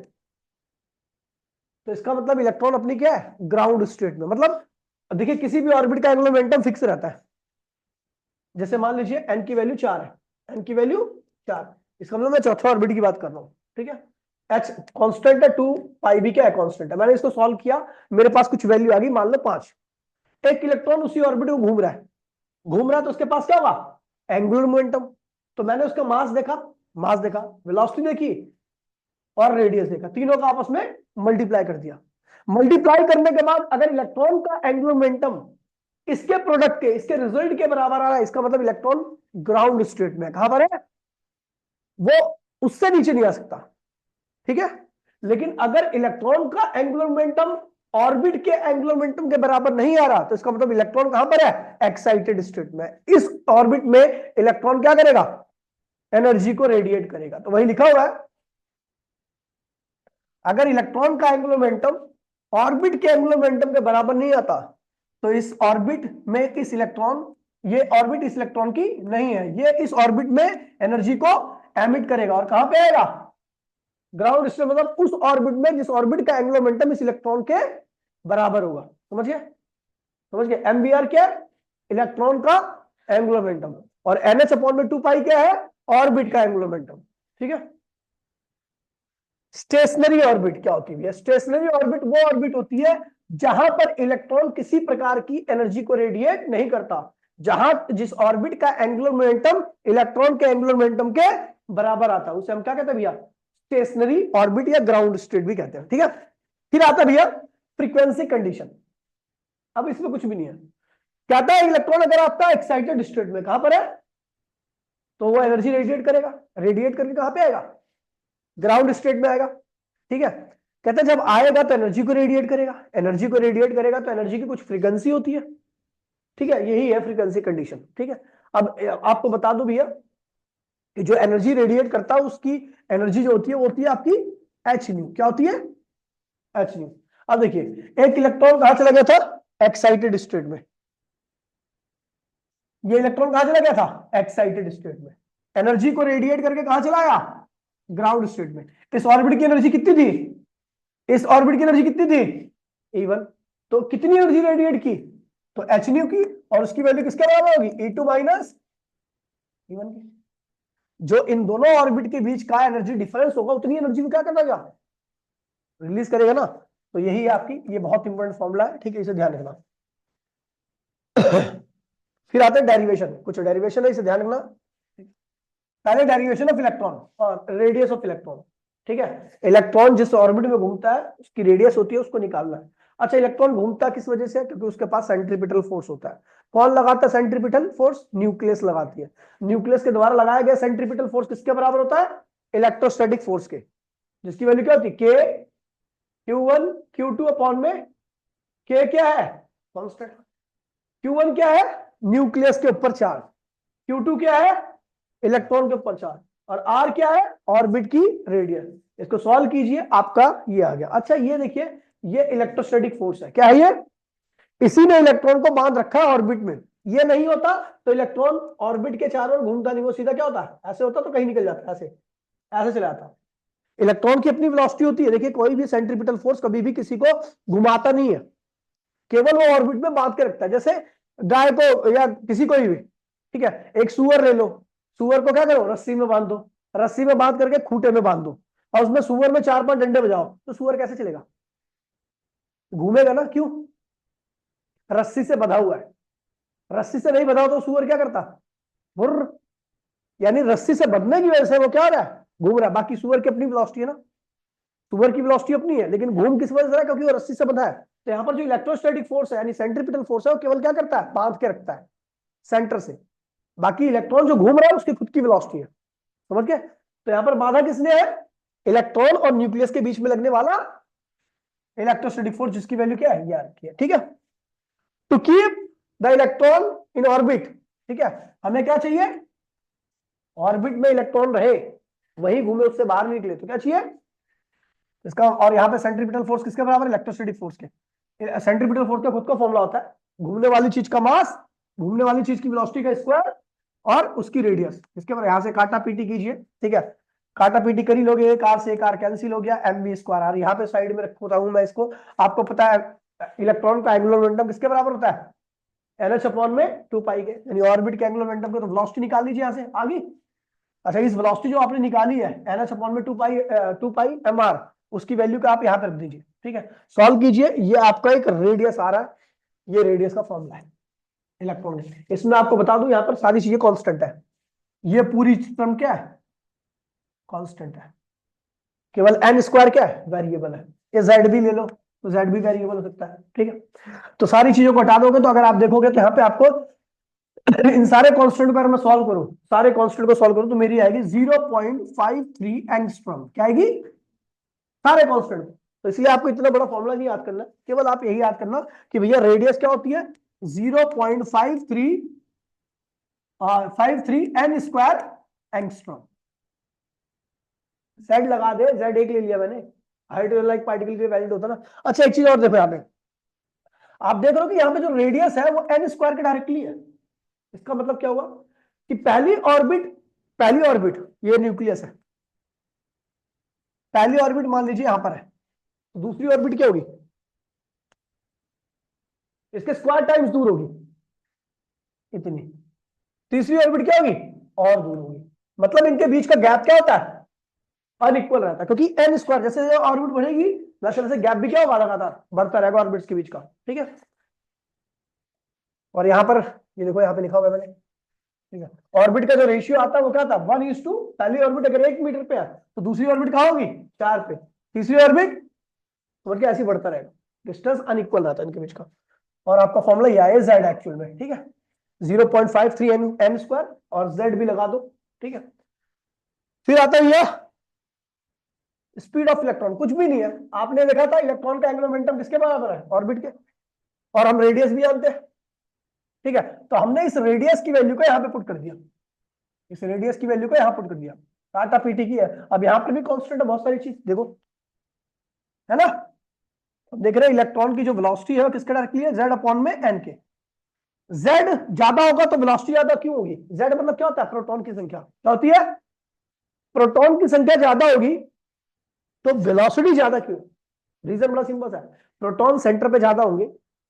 तो इसका मतलब इलेक्ट्रॉन अपनी क्या है? ग्राउंड स्टेट में। मतलब देखिए, किसी भी ऑर्बिट का एंगुलर मोमेंटम फिक्स रहता है। जैसे मान लीजिए एन की वैल्यू 4 है, एन की वैल्यू 4, इसका मतलब मैं चौथा ऑर्बिट की बात कर रहा हूं। ठीक है, एच कांस्टेंट है, 2 पाई भी क्या है? कांस्टेंट है। मैंने इसको सॉल्व किया, मेरे पास कुछ वैल्यू आ गई, मान लो 5। एक इलेक्ट्रॉन उसी ऑर्बिट में घूम रहा है, घूम रहा है, तो उसके पास क्या होगा? Angular momentum. तो मैंने उसका मास देखा, वेलोसिटी देखी और रेडियस देखा, तीनों का आपस में मल्टीप्लाई कर दिया। मल्टीप्लाई करने के बाद अगर इलेक्ट्रॉन का एंगुलर मोमेंटम इसके प्रोडक्ट के, इसके रिजल्ट के बराबर आ रहा है, इसका मतलब इलेक्ट्रॉन ग्राउंड स्टेट में। कहां पर है वो? उससे नीचे नहीं आ सकता। ठीक है, लेकिन अगर इलेक्ट्रॉन का एंगुलर मोमेंटम ऑर्बिट के एंगुलर मोमेंटम के बराबर नहीं आ रहा, तो इसका मतलब इलेक्ट्रॉन कहां पर है? एक्साइटेड स्टेट में। इस ऑर्बिट में इलेक्ट्रॉन क्या करेगा? एनर्जी को रेडिएट करेगा। तो वही लिखा हुआ है, अगर इलेक्ट्रॉन का एंगुलर मोमेंटम ऑर्बिट के एंगुलर मोमेंटम के बराबर नहीं आता, तो इस ऑर्बिट में किस इलेक्ट्रॉन, ये ऑर्बिट इस इलेक्ट्रॉन की नहीं है, ये इस ऑर्बिट में एनर्जी को एमिट करेगा। और कहां पे आएगा? Ground state. मतलब उस ऑर्बिट में जिस ऑर्बिट का एंगुलर मोमेंटम इस इलेक्ट्रॉन के बराबर होगा। समझ गए? समझ गए? एमबीआर क्या है? इलेक्ट्रॉन का एंगुलर मोमेंटम। और एनएच अपॉन में 2 पाई क्या है? ऑर्बिट का एंगुलर मोमेंटम। ठीक है, स्टेशनरी ऑर्बिट क्या होती है? स्टेशनरी ऑर्बिट वो ऑर्बिट होती है जहां पर इलेक्ट्रॉन किसी प्रकार की एनर्जी को रेडिएट नहीं करता, जहां जिस ऑर्बिट का एंगुलर मोमेंटम इलेक्ट्रॉन के एंगुलर मोमेंटम के बराबर आता है, उसे हम क्या कहते हैं भैया? स्टेशनरी ऑर्बिट या ग्राउंड स्टेट भी कहते हैं। ठीक है, फिर आता है भैया फ्रीक्वेंसी कंडीशन। अब इसमें कुछ भी नहीं है, कहता है इलेक्ट्रॉन अगर आपका एक्साइटेड स्टेट में कहां पर है, तो वो एनर्जी रेडिएट करेगा, रेडिएट करके कहां पे आएगा? ग्राउंड स्टेट में आएगा। ठीक है, कहते हैं जब आएगा तो एनर्जी को रेडिएट करेगा, एनर्जी को रेडिएट करेगा तो एनर्जी की कुछ फ्रीक्वेंसी होती है। ठीक है, यही है फ्रीक्वेंसी कंडीशन। ठीक है, अब आपको बता दूं भैया कि जो एनर्जी रेडिएट करता है उसकी एनर्जी जो होती है वो होती है आपकी एच न्यू। क्या होती है? H new. अब देखिए, एक इलेक्ट्रॉन कहां चला गया था? एक्साइटेड स्टेट में। ये इलेक्ट्रॉन कहां चला गया था? एक्साइटेड स्टेट में। एनर्जी को रेडिएट करके कहां चला गया? ग्राउंड स्टेट में। इस ऑर्बिट की एनर्जी कितनी थी? इस ऑर्बिट की एनर्जी कितनी थी? E1। तो कितनी एनर्जी रेडिएट की? तो एच न्यू की, और उसकी वैल्यू किसके बराबर होगी? E2 माइनस E1 की। जो इन दोनों ऑर्बिट के बीच का एनर्जी डिफरेंस होगा, उतनी एनर्जी को क्या करना होगा? रिलीज करेगा ना। तो यही है आपकी, ये बहुत इंपॉर्टेंट फॉर्मूला है। ठीक है, इसे ध्यान रखना। फिर आते हैं डेरिवेशन, कुछ डेरिवेशन है, इसे ध्यान रखना। पहले डेरिवेशन ऑफ इलेक्ट्रॉन और रेडियस ऑफ इलेक्ट्रॉन। ठीक है, इलेक्ट्रॉन जिस ऑर्बिट में घूमता है उसकी रेडियस होती है, उसको निकालना है। अच्छा, इलेक्ट्रॉन घूमता किस वजह से? क्योंकि उसके पास सेंट्रीपिटल फोर्स होता है। कौन लगाता है सेंट्रीपिटल फोर्स? न्यूक्लियस लगाती है। न्यूक्लियस के द्वारा लगाया गया सेंट्रीपिटल फोर्स किसके बराबर होता है? इलेक्ट्रोस्टैटिक फोर्स के, जिसकी वैल्यू क्या होती है? के Q1 Q2 अपॉन में के क्या है? कांस्टेंट। Q1 क्या है? न्यूक्लियस के ऊपर चार्ज। Q2 क्या है? इलेक्ट्रॉन के ऊपर चार्ज। और R क्या है? ऑर्बिट की रेडियस। इसको सॉल्व कीजिए, आपका ये आ गया। अच्छा, ये देखिए, ये इलेक्ट्रोस्टैटिक फोर्स है। क्या है ये? इसी ने इलेक्ट्रॉन को बांध रखा है ऑर्बिट में। ये नहीं होता तो इलेक्ट्रॉन ऑर्बिट के चारों ओर घूमता नहीं, वो सीधा क्या होता है? ऐसे होता तो कहीं निकल जाता, ऐसे ऐसे चला जाता। इलेक्ट्रॉन की अपनी वेलोसिटी होती है। देखिए, कोई भी सेंट्रीपिटल फोर्स कभी भी किसी को घुमाता नहीं है, केवल वो ऑर्बिट में बांध के रखता है। जैसे गाय को या किसी को भी ठीक है, एक सुअर ले लो, सुअर को क्या करो, रस्सी में बांध दो, रस्सी में बांध करके खूंटे में बांध दो, और उसमें सुअर में 4-5 डंडे बजाओ, तो सुअर कैसे चलेगा, घूमेगा ना, क्यों, रस्सी से बंधा हुआ है। रस्सी से नहीं बंधा तो सुअर क्या करता, बुर्र, यानी रस्सी से बंधने की वजह से वो क्या हो रहा है, घूम रहा है। बाकी सुअर की अपनी वेलोसिटी है ना, सुअर की वेलोसिटी अपनी है, लेकिन घूम किस वजह से रहा है, क्योंकि वो रस्सी से बंधा है। तो यहाँ पर जो इलेक्ट्रोस्टैटिक फोर्स है यानी सेंट्रीपिटल फोर्स है, वो केवल क्या करता है, बांध के रखता है सेंटर से। बाकी इलेक्ट्रॉन जो घूम रहा है उसकी खुद की वेलोसिटी है, समझ गए। तो यहाँ पर बाधा किसने है, इलेक्ट्रॉन और न्यूक्लियस के बीच में लगने वाला इलेक्ट्रोस्टैटिक फोर्स, जिसकी वैल्यू क्या है, ये रखी है, ठीक है। To keep the electron in orbit, ठीक है, हमें क्या चाहिए, ऑर्बिट में इलेक्ट्रॉन रहे, वही घूमे, उससे बाहर नहीं निकले, तो क्या चाहिए इसका। और यहाँ पे सेंट्रीपिटल फोर्स किसके बराबर है, इलेक्ट्रोस्टैटिक फोर्स के। सेंट्रीपिटल फोर्स का खुद का फॉर्मूला होता है, घूमने वाली चीज का मास, घूमने वाली चीज की वेलोसिटी का स्क्वायर, और उसकी रेडियस, इसके बाद यहां से काटा पीटी कीजिए, ठीक है, काटा पीटी कर ही लोगे, एक आर से एक आर कैंसिल हो गया, एम वी स्क्वायर आर, यहाँ पे साइड में रखता हूं मैं इसको। आपको पता है इलेक्ट्रॉन का एंगुलर मोमेंटम किसके बराबर होता है, NH अपॉन में 2 पाई के, यानी ऑर्बिट के एंगुलर मोमेंटम को, तो वेलोसिटी निकाल लीजिए यहाँ से आगे। अच्छा, इस वेलोसिटी जो आपने निकाली है NH अपॉन में 2 पाई mr, उसकी वैल्यू का आप यहाँ पे रख दीजिए, ठीक है, सॉल्व कीजिए। ये आपका एक रेडियस आ रहा है, ये रेडियस का फॉर्मूला है इलेक्ट्रॉन में। इसमें आपको बता दूं यहाँ पर सारी चीजें कांस्टेंट है, ये पूरी टर्म क्या है, कांस्टेंट है, केवल n स्क्वायर क्या है, वेरिएबल है। ये z भी ले लो तो z भी वेरिएबल हो सकता है, ठीक है। तो सारी चीजों को हटा दोगे, तो अगर आप देखोगे तो यहाँ पे आपको इन सारे कांस्टेंट को अगर मैं सॉल्व करूं, सारे कांस्टेंट को सॉल्व करूं, तो मेरी आएगी 0.53 एंगस्ट्रॉम, क्या आएगी, सारे कांस्टेंट। तो इसलिए आपको इतना बड़ा फॉर्मूला नहीं याद करना, केवल आप यही याद करना कि भैया रेडियस क्या होती है, 0.53 एन स्क्वायर एंगस्ट्रॉम। जेड लगा दे, जेड एक ले लिया मैंने, हाइड्रोलाइक पार्टिकल के वैल्यू होता ना। अच्छा, एक चीज और देखो यहाँ पे, आप देख रहे हो कि यहाँ पे जो रेडियस है वो एन स्क्वायर के डायरेक्टली है। इसका मतलब क्या हुआ कि पहली ऑर्बिट ये न्यूक्लियस है, पहली ऑर्बिट मान लीजिए यहां पर है, तो दूसरी ऑर्बिट क्या होगी, इसके स्क्वायर टाइम्स दूर होगी इतनी, तीसरी ऑर्बिट क्या होगी, और दूर होगी। मतलब इनके बीच का गैप क्या होता है, अनइक्वल रहता है, क्योंकि एन स्क्वायर जैसे ऑर्बिट बढ़ेगी वैसे वैसे गैप भी क्या होगा, लगातार बढ़ता रहेगा ऑर्बिट्स के बीच का, ठीक है। और यहाँ पर ये देखो, यहाँ पे लिखा हुआ है मैंने, ठीक है, ऑर्बिट का जो रेशियो आता है वो क्या था, 1:2। पहली ऑर्बिट अगर 1 मीटर पे है तो दूसरी ऑर्बिट कहाँ होगी, 4 पे, तीसरी ऑर्बिट तो क्या ऐसे बढ़ता रहेगा, डिस्टेंस अनइक्वल रहता है इनके बीच का। और आपका फॉर्मूला ये है जेड एक्चुअल में, ठीक है, 0.53 एम स्क्वायर, और जेड भी लगा दो, ठीक है। फिर आता है यह स्पीड ऑफ इलेक्ट्रॉन, कुछ भी नहीं है, आपने देखा था इलेक्ट्रॉन का एंगुलर मोमेंटम किसके बराबर है, ऑर्बिट के, और हम रेडियस भी जानते हैं, ठीक है। तो हमने इस रेडियस की वैल्यू को यहाँ पे पुट कर दिया, इस रेडियस की वैल्यू को यहाँ पुट कर दिया, काटा पीटी की है। अब यहाँ पे भी कांस्टेंट है बहुत सारी चीज, देखो, है ना। अब देख रहे हैं इलेक्ट्रॉन की जो वेलोसिटी है वो किसके डायरेक्टली है, z अपॉन में n के। z ज्यादा होगा तो वेलोसिटी ज्यादा क्यों होगी, z मतलब क्या होता है, प्रोटॉन की संख्या, क्या होती है, प्रोटॉन की संख्या ज्यादा होगी तो वेलोसिटी ज्यादा क्यों, रीजन बड़ा सिंपल है, प्रोटॉन सेंटर पे ज्यादा होंगे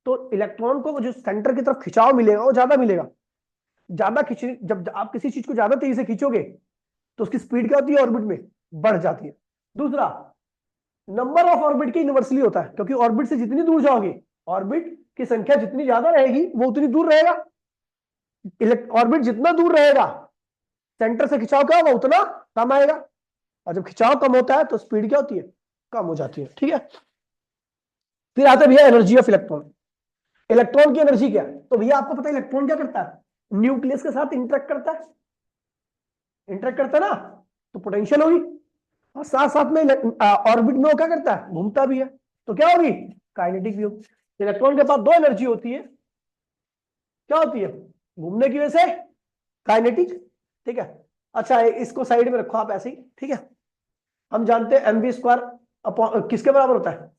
तो इलेक्ट्रॉन को जो सेंटर की तरफ खिंचाव मिलेगा वो ज्यादा मिलेगा। ज्यादा खींच, जब आप किसी चीज को ज्यादा तेजी से खींचोगे तो उसकी स्पीड क्या होती है, ऑर्बिट में बढ़ जाती है। दूसरा, नंबर ऑफ ऑर्बिट की इनवर्सली होता है, क्योंकि ऑर्बिट से जितनी दूर जाओगे, ऑर्बिट की संख्या जितनी ज्यादा रहेगी वो उतनी दूर रहेगा, ऑर्बिट जितना दूर रहेगा सेंटर से खिंचाव क्या होगा, उतना कम आएगा, और जब खिंचाव कम होता है तो स्पीड क्या होती है, कम हो जाती है, ठीक है। फिर आता है भैया एनर्जी ऑफ इलेक्ट्रॉन, इलेक्ट्रॉन की एनर्जी क्या है, तो भैया आपको पता है इलेक्ट्रॉन क्या करता है, न्यूक्लियस के साथ इंटरेक्ट करता है, इंटरेक्ट करता है ना, तो पोटेंशियल होगी, और साथ साथ में ऑर्बिट में वो क्या करता है, घूमता भी है, तो क्या होगी, काइनेटिक भी होगी। इलेक्ट्रॉन के पास दो एनर्जी होती है, क्या होती है, घूमने की वजह से काइनेटिक, ठीक है। अच्छा, इसको साइड में रखो आप ऐसे ही, ठीक है। हम जानते हैं mv स्क्वायर किसके बराबर होता है,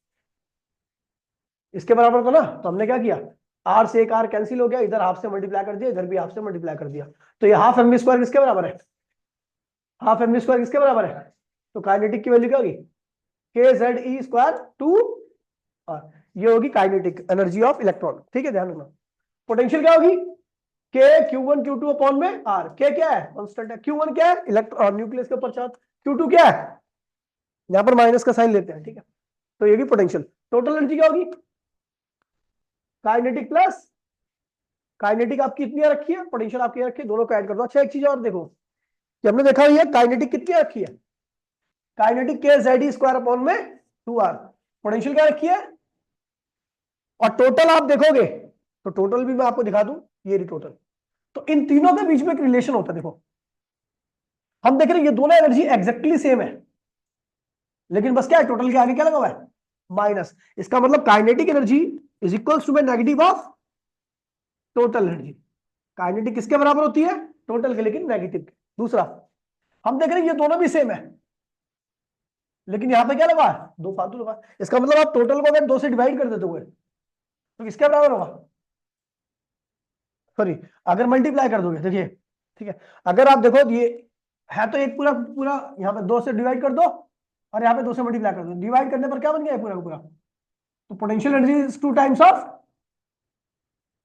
इसके बराबर होता ना, तो हमने क्या किया, r से एक r कैंसिल हो गया, इधर हाफ से मल्टीप्लाई कर दिया, इधर भी हाफ से मल्टीप्लाई कर दिया, तो ये हाफ mv स्क्वायर किसके बराबर है, हाफ mv स्क्वायर किसके बराबर है, तो काइनेटिक की वैल्यू क्या होगी, kze स्क्वायर 2, ये होगी काइनेटिक एनर्जी ऑफ इलेक्ट्रॉन, ठीक है, ध्यान रखना। पोटेंशियल क्या होगी, Q1 Q2 में R। K क्या है? कांस्टेंट है। Q1 क्या है? इलेक्ट्रॉन न्यूक्लियस के ऊपर चार्ज। Q2 क्या है? यहां पर माइनस का साइन लेते हैं, ठीक है। तो ये भी पोटेंशियल। टोटल एनर्जी क्या होगी? काइनेटिक प्लस काइनेटिक आपकी इतनी रखी है, पोटेंशियल आपकी रखी है, दोनों को ऐड कर दो। अच्छा एक चीज और देखो कि हमने देखा ये काइनेटिक कितनी रखी है, काइनेटिक के जेड स्क्वायर अपॉन में 2R। पोटेंशियल क्या रखी है? और टोटल आप देखोगे तो टोटल भी मैं आपको दिखा दूं, ये रही टोटल। तो इन तीनों के बीच में एक रिलेशन होता है। देखो हम देख रहे हैं ये दोनों एनर्जी एग्जैक्टली सेम है, लेकिन बस क्या है, टोटल के आगे क्या लगा हुआ है? माइनस। इसका मतलब kinetic energy is equals to में negative of total energy. Kinetic किसके बराबर होती है? टोटल के, लेकिन नेगेटिव के। दूसरा हम देख रहे हैं ये दोनों भी सेम है, लेकिन यहां पे क्या लगा है? 2 फालतू लगा। इसका मतलब आप टोटल को अगर 2 से डिवाइड कर देते हुए तो किसके बराबर होगा? सॉरी, अगर मल्टीप्लाई कर दोगे, देखिए ठीक है, अगर आप देखो ये है तो एक पूरा पूरा यहाँ पे 2 से डिवाइड कर दो और यहाँ पे 2 से मल्टीप्लाई कर दो, डिवाइड करने पर क्या बन गया पूरा का पूरा? तो potential energy is 2 times of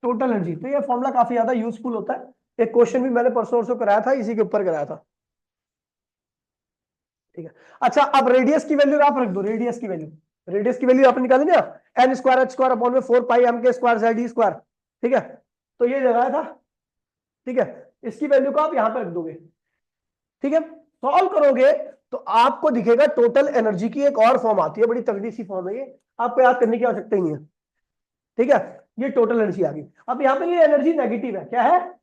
total energy. तो ये फॉर्मूला काफी ज्यादा यूजफुल होता है। एक क्वेश्चन भी मैंने परसों कराया था, इसी के ऊपर कराया था, ठीक है। अच्छा अब रेडियस की वैल्यू आप रख दो, रेडियस की वैल्यू आपने निकाली ना, n square h square upon में 4 पाई एम के स्क्वायर जेड स्क्वायर, ठीक है। तो ये लगाया था, ठीक है। इसकी वैल्यू को आप यहां पे रख दोगे, ठीक है। सॉल्व करोगे तो आपको दिखेगा टोटल एनर्जी की एक और फॉर्म आती है, बड़ी तगड़ी सी फॉर्म है ये, आपको याद करने की आवश्यकता ही नहीं है, ठीक है। ये टोटल एनर्जी आ गई। अब यहाँ पे ये एनर्जी नेगेटिव है, क्या है?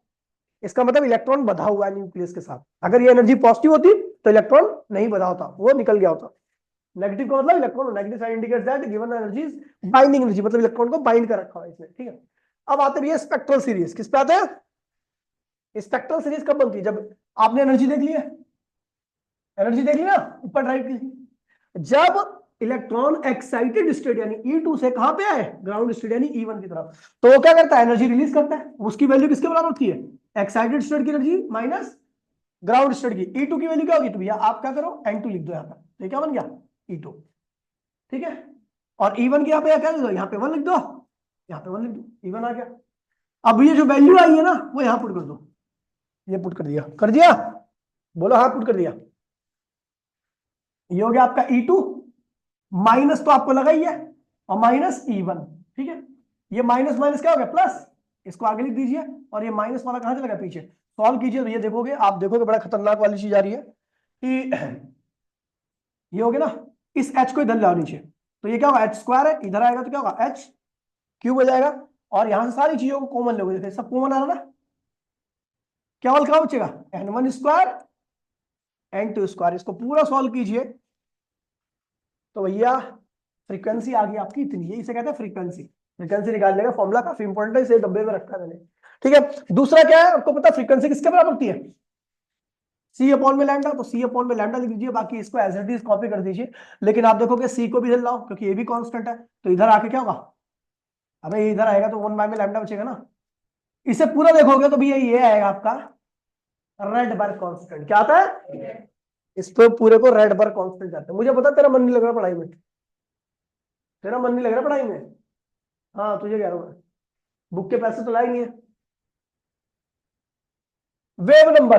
इसका मतलब इलेक्ट्रॉन बधा हुआ है न्यूक्लियस के साथ। अगर ये एनर्जी पॉजिटिव होती तो इलेक्ट्रॉन नहीं बधा होता, वो निकल गया होता। नेगेटिव का मतलब electron, negative sign indicates that given energy is binding energy, मतलब इलेक्ट्रॉन को बाइंड कर रखा है इसने, ठीक है। अब आते हैं स्पेक्ट्रल सीरीज, किस पे आते हैं? स्पेक्ट्रल सीरीज कब बनती है? जब आपने एनर्जी देख ली है, एनर्जी देख ली ना, ऊपर ड्राइव की, जब इलेक्ट्रॉन एक्साइटेड स्टेट यानी E2 से कहां पे आए? ग्राउंड स्टेट यानी E1 की तरफ, तो वो क्या करता है? एनर्जी रिलीज करता है। उसकी वैल्यू किसके बराबर होती है? एक्साइटेड स्टेट की एनर्जी माइनस ग्राउंड स्टेट की। E2 की वैल्यू क्या होगी? तो भैया आप क्या करो, N2 लिख दो यहाँ पर, तो क्या बन गया? E2, ठीक है। और E1 की यहाँ पे क्या लिख दो? यहाँ पे 1 लिख दो, यहाँ पे 1 लिख दो, E1 आ गया। अब ये जो वैल्यू आई है ना, वो यहाँ पुट कर दो। ये पुट कर दिया, बोलो हाँ पुट कर दिया। ये हो गया आपका E2, माइनस तो आपको लगा ही है, और माइनस E1, ठीक है। ये माइनस माइनस क्या हो गया? प्लस। इसको आगे लिख दीजिए, और ये माइनस वाला कहां चला गया? पीछे। सॉल्व कीजिए तो ये देखोगे, आप देखोगे बड़ा खतरनाक वाली चीज आ रही है कि ये हो गया ना, इस h को इधर लाओ नीचे, तो ये क्या होगा? एच स्क्वायर है, इधर आएगा तो क्या होगा? एच क्यूब हो जाएगा। और यहां से सारी चीजों को कॉमन लोगे, देखिए सब कॉमन आ रहा ना, केवल क्या बचेगा? N1 square N2 square. इसको पूरा सॉल्व कीजिए तो भैया फ्रीक्वेंसी आ गई आपकी इतनी, ये इसे कहते हैं फ्रीक्वेंसी। फ्रीक्वेंसी निकालने का फॉर्मूला काफी इंपॉर्टेंट है, इसे डब्बे में रखा है मैंने, ठीक है। दूसरा क्या है आपको पता, फ्रीक्वेंसी किसके बराबर होती है? सी अपॉन में लैम्डा, तो सी अपॉन में लैम्डा लिख दीजिए, बाकी इसको एज इट इज कॉपी कर दीजिए। लेकिन आप देखोगे सी को भी इधर लाओ, क्योंकि ये भी कांस्टेंट है, तो इधर आके क्या होगा? अबे इधर आएगा तो 1 बाय में लैम्डा बचेगा ना। इसे पूरा देखोगे तो भैया ये आएगा आपका रेडबर्ग कांस्टेंट। क्या आता है? इस पे पूरे को रेडबर्ग कांस्टेंट कहते हैं। मुझे पता तेरा मन नहीं लग रहा पढ़ाई में, तेरा मन नहीं लग रहा पढ़ाई में, हाँ तुझे कह रहा हूँ, बुक के पैसे तो लाए नहीं है। Wave number,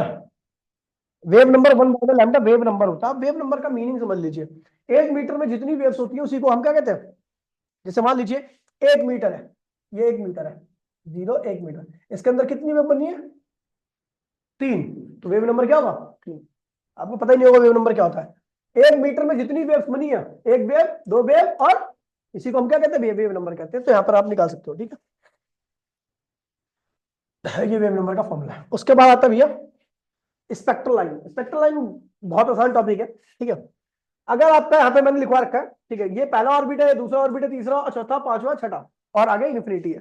wave number 1 by lambda wave number होता है। वेव नंबर का मीनिंग समझ लीजिए, 1 मीटर में जितनी वेव्स होती है उसी को हम क्या कहते हैं? जैसे मान लीजिए 1 मीटर है, ये 1 मीटर है, 1 मीटर, इसके अंदर कितनी वेव बनी है? 3, तो वेव नंबर क्या होगा? 3। आपको पता ही नहीं होगा वेव नंबर क्या होता है। 1 मीटर में जितनी वेव्स बनी है, 1 वेव, 2 वेव, और इसी को हम क्या कहते हैं? वेव नंबर कहते हैं। तो यहाँ पर आप निकाल सकते हो, ठीक है। ये वेव नंबर का फॉर्मूला है। उसके बाद आता है भैया स्पेक्ट्रल लाइन। स्पेक्ट्रल लाइन बहुत आसान टॉपिक है, ठीक है। अगर आपका यहाँ पे मैंने लिखवा रखा है, ठीक है, ये पहला ऑर्बिट है, दूसरा ऑर्बिट है, तीसरा, चौथा, पांचवा, छठा, और आगे इन्फिनिटी है।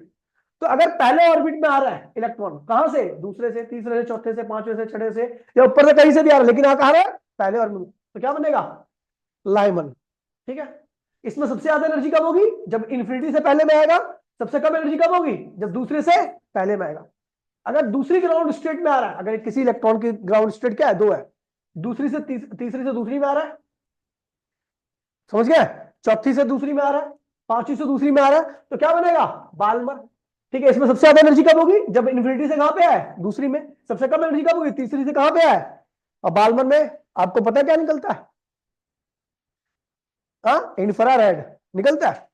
तो अगर पहले ऑर्बिट में आ रहा है इलेक्ट्रॉन, कहां से? दूसरे से, तीसरे से, चौथे से, पांचवे से, छठे से, या ऊपर से कहीं से भी आ रहा है, लेकिन यहाँ कहा रहा है पहले ऑर्बिट में, तो क्या बनेगा? लाइमन, ठीक है। इसमें सबसे ज्यादा एनर्जी कब होगी? जब इन्फिनिटी से पहले में आएगा। सबसे कम एनर्जी कब होगी? जब दूसरे से पहले में आएगा। अगर दूसरी ग्राउंड स्टेट में आ रहा है, अगर किसी इलेक्ट्रॉन की ग्राउंड स्टेट क्या है? 2 है, दूसरी से तीसरी से दूसरी में आ रहा है, समझ गए? चौथी से दूसरी में आ रहा है, पांचवी से दूसरी में आ रहा है, तो क्या बनेगा? बाल्मर, ठीक है। इसमें सबसे ज्यादा एनर्जी कब होगी? जब इन्फिनिटी से कहां पे आए? दूसरी में। सबसे कम एनर्जी कब होगी? तीसरी से कहां पे आए? और बालमन में आपको पता क्या निकलता है? हाँ, इंफ्रारेड निकलता है।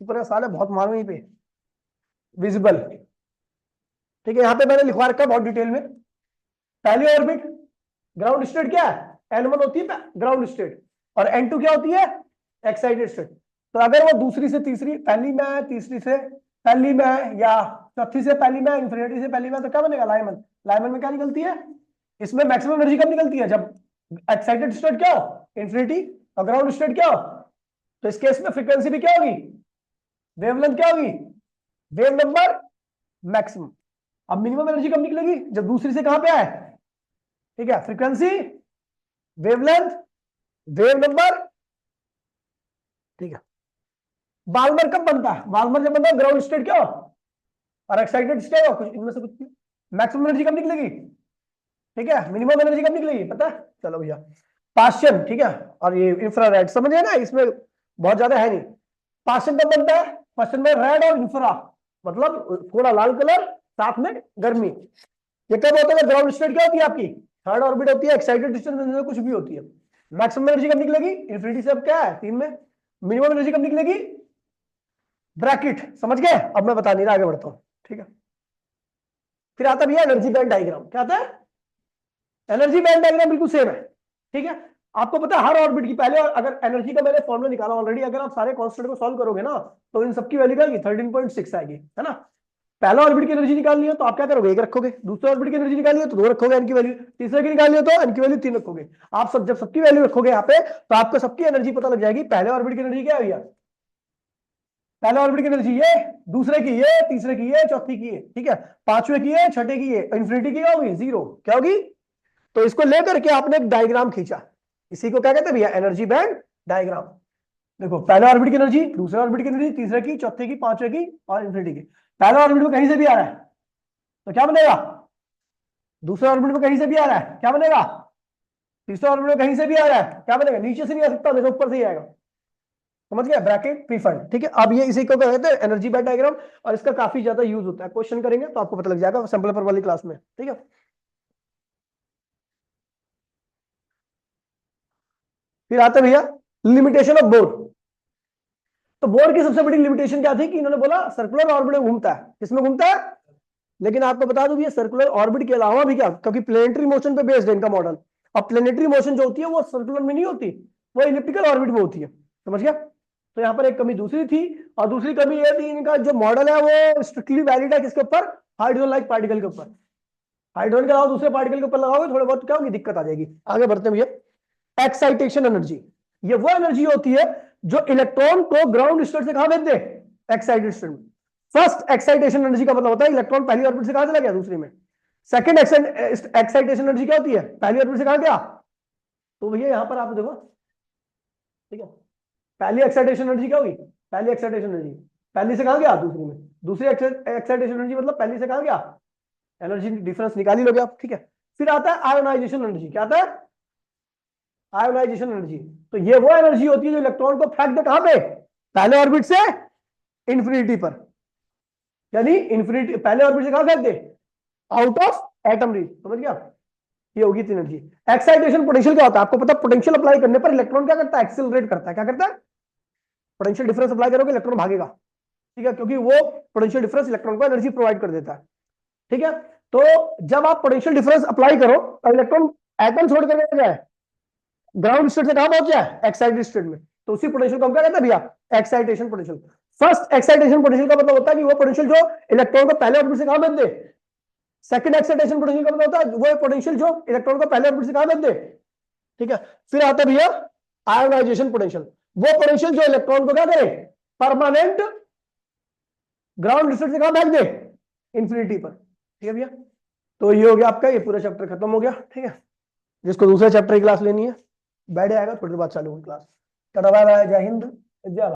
ऊपर साले बहुत मारो यहीं पे विजिबल। ठीक है, यहां पे मैंने लिखवा रखा है बहुत डिटेल में। पहली ऑर्बिट ग्राउंड स्टेट क्या है? N1 होती है ग्राउंड स्टेट, और N2 क्या होती है? Excited state. तो अगर वो दूसरी से तीसरी, पहली में, तीसरी से पहली में, या चौथी से पहली में, इन्फिनिटी से पहली में, तो क्या बनेगा? लाइमन। लाइमन में क्या निकलती है? इसमें मैक्सिमम एनर्जी कब निकलती है? जब एक्साइटेड स्टेट क्या हो? इन्फिनिटी। और ग्राउंड स्टेट क्या हो? तो इस केस में फ्रीक्वेंसी भी क्या होगी? वेवलेंथ क्या होगी? Wave number maximum. अब मिनिमम एनर्जी कब निकलेगी? जब दूसरी से कहां पे आए? ठीक है, फ्रीक्वेंसी, वेवलेंथ, वेव नंबर। ठीक है। बाल्मर कब बनता है? बाल्मर जब बनता है ग्राउंड स्टेट क्या हो और एक्साइटेड स्टेट हो, कुछ इनमें से कुछ। मैक्सिमम एनर्जी कब निकलेगी? ठीक है, मिनिमम एनर्जी कब निकलेगी पता है? चलो भैया, पास्चन। ठीक है, और ये इंफ्रारेड समझे ना, इसमें बहुत ज्यादा है नहीं। पास्चन कब बनता है? पास्चन में रेड और इंफ्रा, मतलब थोड़ा लाल कलर साथ में गर्मी। ये कब होता है? ग्राउंड स्टेट क्या होती है आपकी? थर्ड ऑर्बिट होती है, एक्साइटेड स्टेट में कुछ भी होती है। मैक्सिमम एनर्जी कब निकलेगी? इन्फिनिटी से अब क्या है? 3 में। मिनिमम एनर्जी कब निकलेगी? ब्रैकेट। समझ गए? अब मैं बता नहीं रहा, आगे बढ़ता हूं। ठीक है, फिर आता भैया एनर्जी बैंड डायग्राम। क्या आता है? एनर्जी बैंड डायग्राम बिल्कुल सेम है। ठीक है, आपको पता है हर ऑर्बिट की पहले, और अगर एनर्जी का मैंने फॉर्मूला निकाला ऑलरेडी, अगर आप सारे कांस्टेंट को सॉल्व करोगे ना, तो इन सबकी वैल्यू क्या आएगी? 13.6 आएगी, है ना। पहला ऑर्बिट की एनर्जी निकालनी है तो आप क्या करोगे? 1 रखोगे। दूसरे ऑर्बिट की एनर्जी निकालनी है तो 2 रखोगे, एन की वैल्यू। तीसरे की निकालनी है तो एन की वैल्यू 3 रखोगे। आप सब जब सबकी वैल्यू रखोगे यहाँ पे, तो आपको सबकी एनर्जी पता लग जाएगी। पहले ऑर्बिट की एनर्जी क्या है भैया? पहले ऑर्बिट की एनर्जी ये, दूसरे की ये, तीसरे की ये, चौथी की ये। ठीक है, पांचवे की ये, छठे की ये, इन्फिनिटी की क्या होगी? 0। क्या होगी? तो इसको लेकर के आपने एक डायग्राम खींचा। इसी को क्या कहते हैं भैया? Energy band diagram. देखो, पहले ऑर्बिट की एनर्जी, दूसरे ऑर्बिट की एनर्जी, तीसरे की, चौथे की, पांचवे की और इन्फिनिटी की। पहले ऑर्बिट में कहीं से भी आ रहा है तो क्या बनेगा? दूसरे ऑर्बिट में कहीं से भी आ रहा है, क्या बनेगा? तीसरे ऑर्बिट में कहीं से भी आ रहा है, क्या बनेगा? नीचे से नहीं आ सकता, देखो ऊपर से ही आएगा। समझ गया? ब्रैकेट प्रीफंड। ठीक है, अब ये इसी को कहते हैं एनर्जी बैंड डायग्राम, और इसका काफी ज्यादा यूज होता है। क्वेश्चन करेंगे तो आपको पता लग जाएगा सैंपल पेपर वाली क्लास में। ठीक है, फिर आता है भैया लिमिटेशन ऑफ बोर। तो बोर की सबसे बड़ी लिमिटेशन क्या थी? कि इन्होंने बोला सर्कुलर ऑर्बिट में घूमता है। किसमें घूमता है? लेकिन आपको बता दूं, ये सर्कुलर ऑर्बिट के अलावा भी क्या, क्योंकि प्लेनेटरी मोशन पे बेस्ड है इनका मॉडल। अब प्लेनेटरी मोशन जो होती है वो सर्कुलर में नहीं होती, वो इलिप्टिकल ऑर्बिट में होती है। समझ गया? तो यहाँ पर एक कमी दूसरी थी, और दूसरी कमी ये थी, इनका जो मॉडल है वो स्ट्रिक्टली वैलिड है किसके ऊपर? हाइड्रोजन लाइक पार्टिकल के ऊपर। हाइड्रोजन के अलावा दूसरे पार्टिकल के ऊपर लगाओगे थोड़े बहुत क्या होगी? दिक्कत आ जाएगी। आगे बढ़ते हैं भैया। एक्साइटेशन एनर्जी, ये वो एनर्जी होती है जो इलेक्ट्रॉन को ग्राउंड स्टेट से कहां भेज दे? एक्साइटेड स्टेट में। फर्स्ट एक्साइटेशन एनर्जी का मतलब होता है इलेक्ट्रॉन पहली ऑर्बिट से कहां चला गया? दूसरी में। सेकंड एक्साइटेशन एनर्जी क्या होती है? पहली ऑर्बिट से कहां गया? तो भैया यहां पर आप देखो। ठीक है, पहली एक्साइटेशन एनर्जी क्या होगी? पहली एक्साइटेशन एनर्जी पहली से कहां गया? दूसरी में। दूसरी एक्साइटेशन एनर्जी मतलब पहली से कहां गया? एनर्जी डिफरेंस निकाल ही लोगे आप। ठीक है, फिर आता है आयोनाइजेशन एनर्जी। क्या आता है? Ionization energy. तो ये वो एनर्जी होती है जो इलेक्ट्रॉन को फेंक दे कहां पे? पहले ऑर्बिट से इंफिनिटी पर। यानी इंफिनिटी पहले ऑर्बिट से कहां फेंक दे? Out of atom range. समझ गया? ये होगी एनर्जी। एक्साइटेशन पोटेंशियल क्या होता है? आपको पता, पोटेंशियल अप्लाई करने पर इलेक्ट्रॉन क्या करता है? एक्सेलरेट करता है। क्या करता है? पोटेंशियल डिफरेंस अप्लाई करोगे इलेक्ट्रॉन भागेगा। ठीक है, क्योंकि वो पोटेंशियल डिफरेंस इलेक्ट्रॉन को एनर्जी प्रोवाइड कर देता है। ठीक है, तो जब आप पोटेंशियल डिफरेंस अप्लाई करो और इलेक्ट्रॉन एटम छोड़ करके जाए, ग्राउंड स्टेट से कहां पहुंच जाए? एक्साइटेड स्टेट में, तो उसी पोटेंशियल को हम क्या कहते हैं भैया? Excitation potential. First excitation potential का मतलब होता है कि वो पोटेंशियल जो इलेक्ट्रॉन को पहले ऑर्बिट से कहां भेज दे। सेकंड एक्साइटेशन पोटेंशियल का मतलब होता है वो पोटेंशियल जो इलेक्ट्रॉन को पहले ऑर्बिट से कहां भेज दे। ठीक है, फिर आता है भैया आयोनाइजेशन पोटेंशियल। वो पोटेंशियल जो इलेक्ट्रॉन को क्या करे? परमानेंट ग्राउंड स्टेट से कहां भेज दे? इंफिनिटी पर। ठीक है भैया, तो ये हो गया आपका, ये पूरा चैप्टर खत्म हो गया। ठीक है, जिसको दूसरे चैप्टर की क्लास लेनी है बैठ जाएगा, थोड़ी देर बाद चालू होगी क्लास। टाटा बाय बाय, जय हिंद, जय भारत।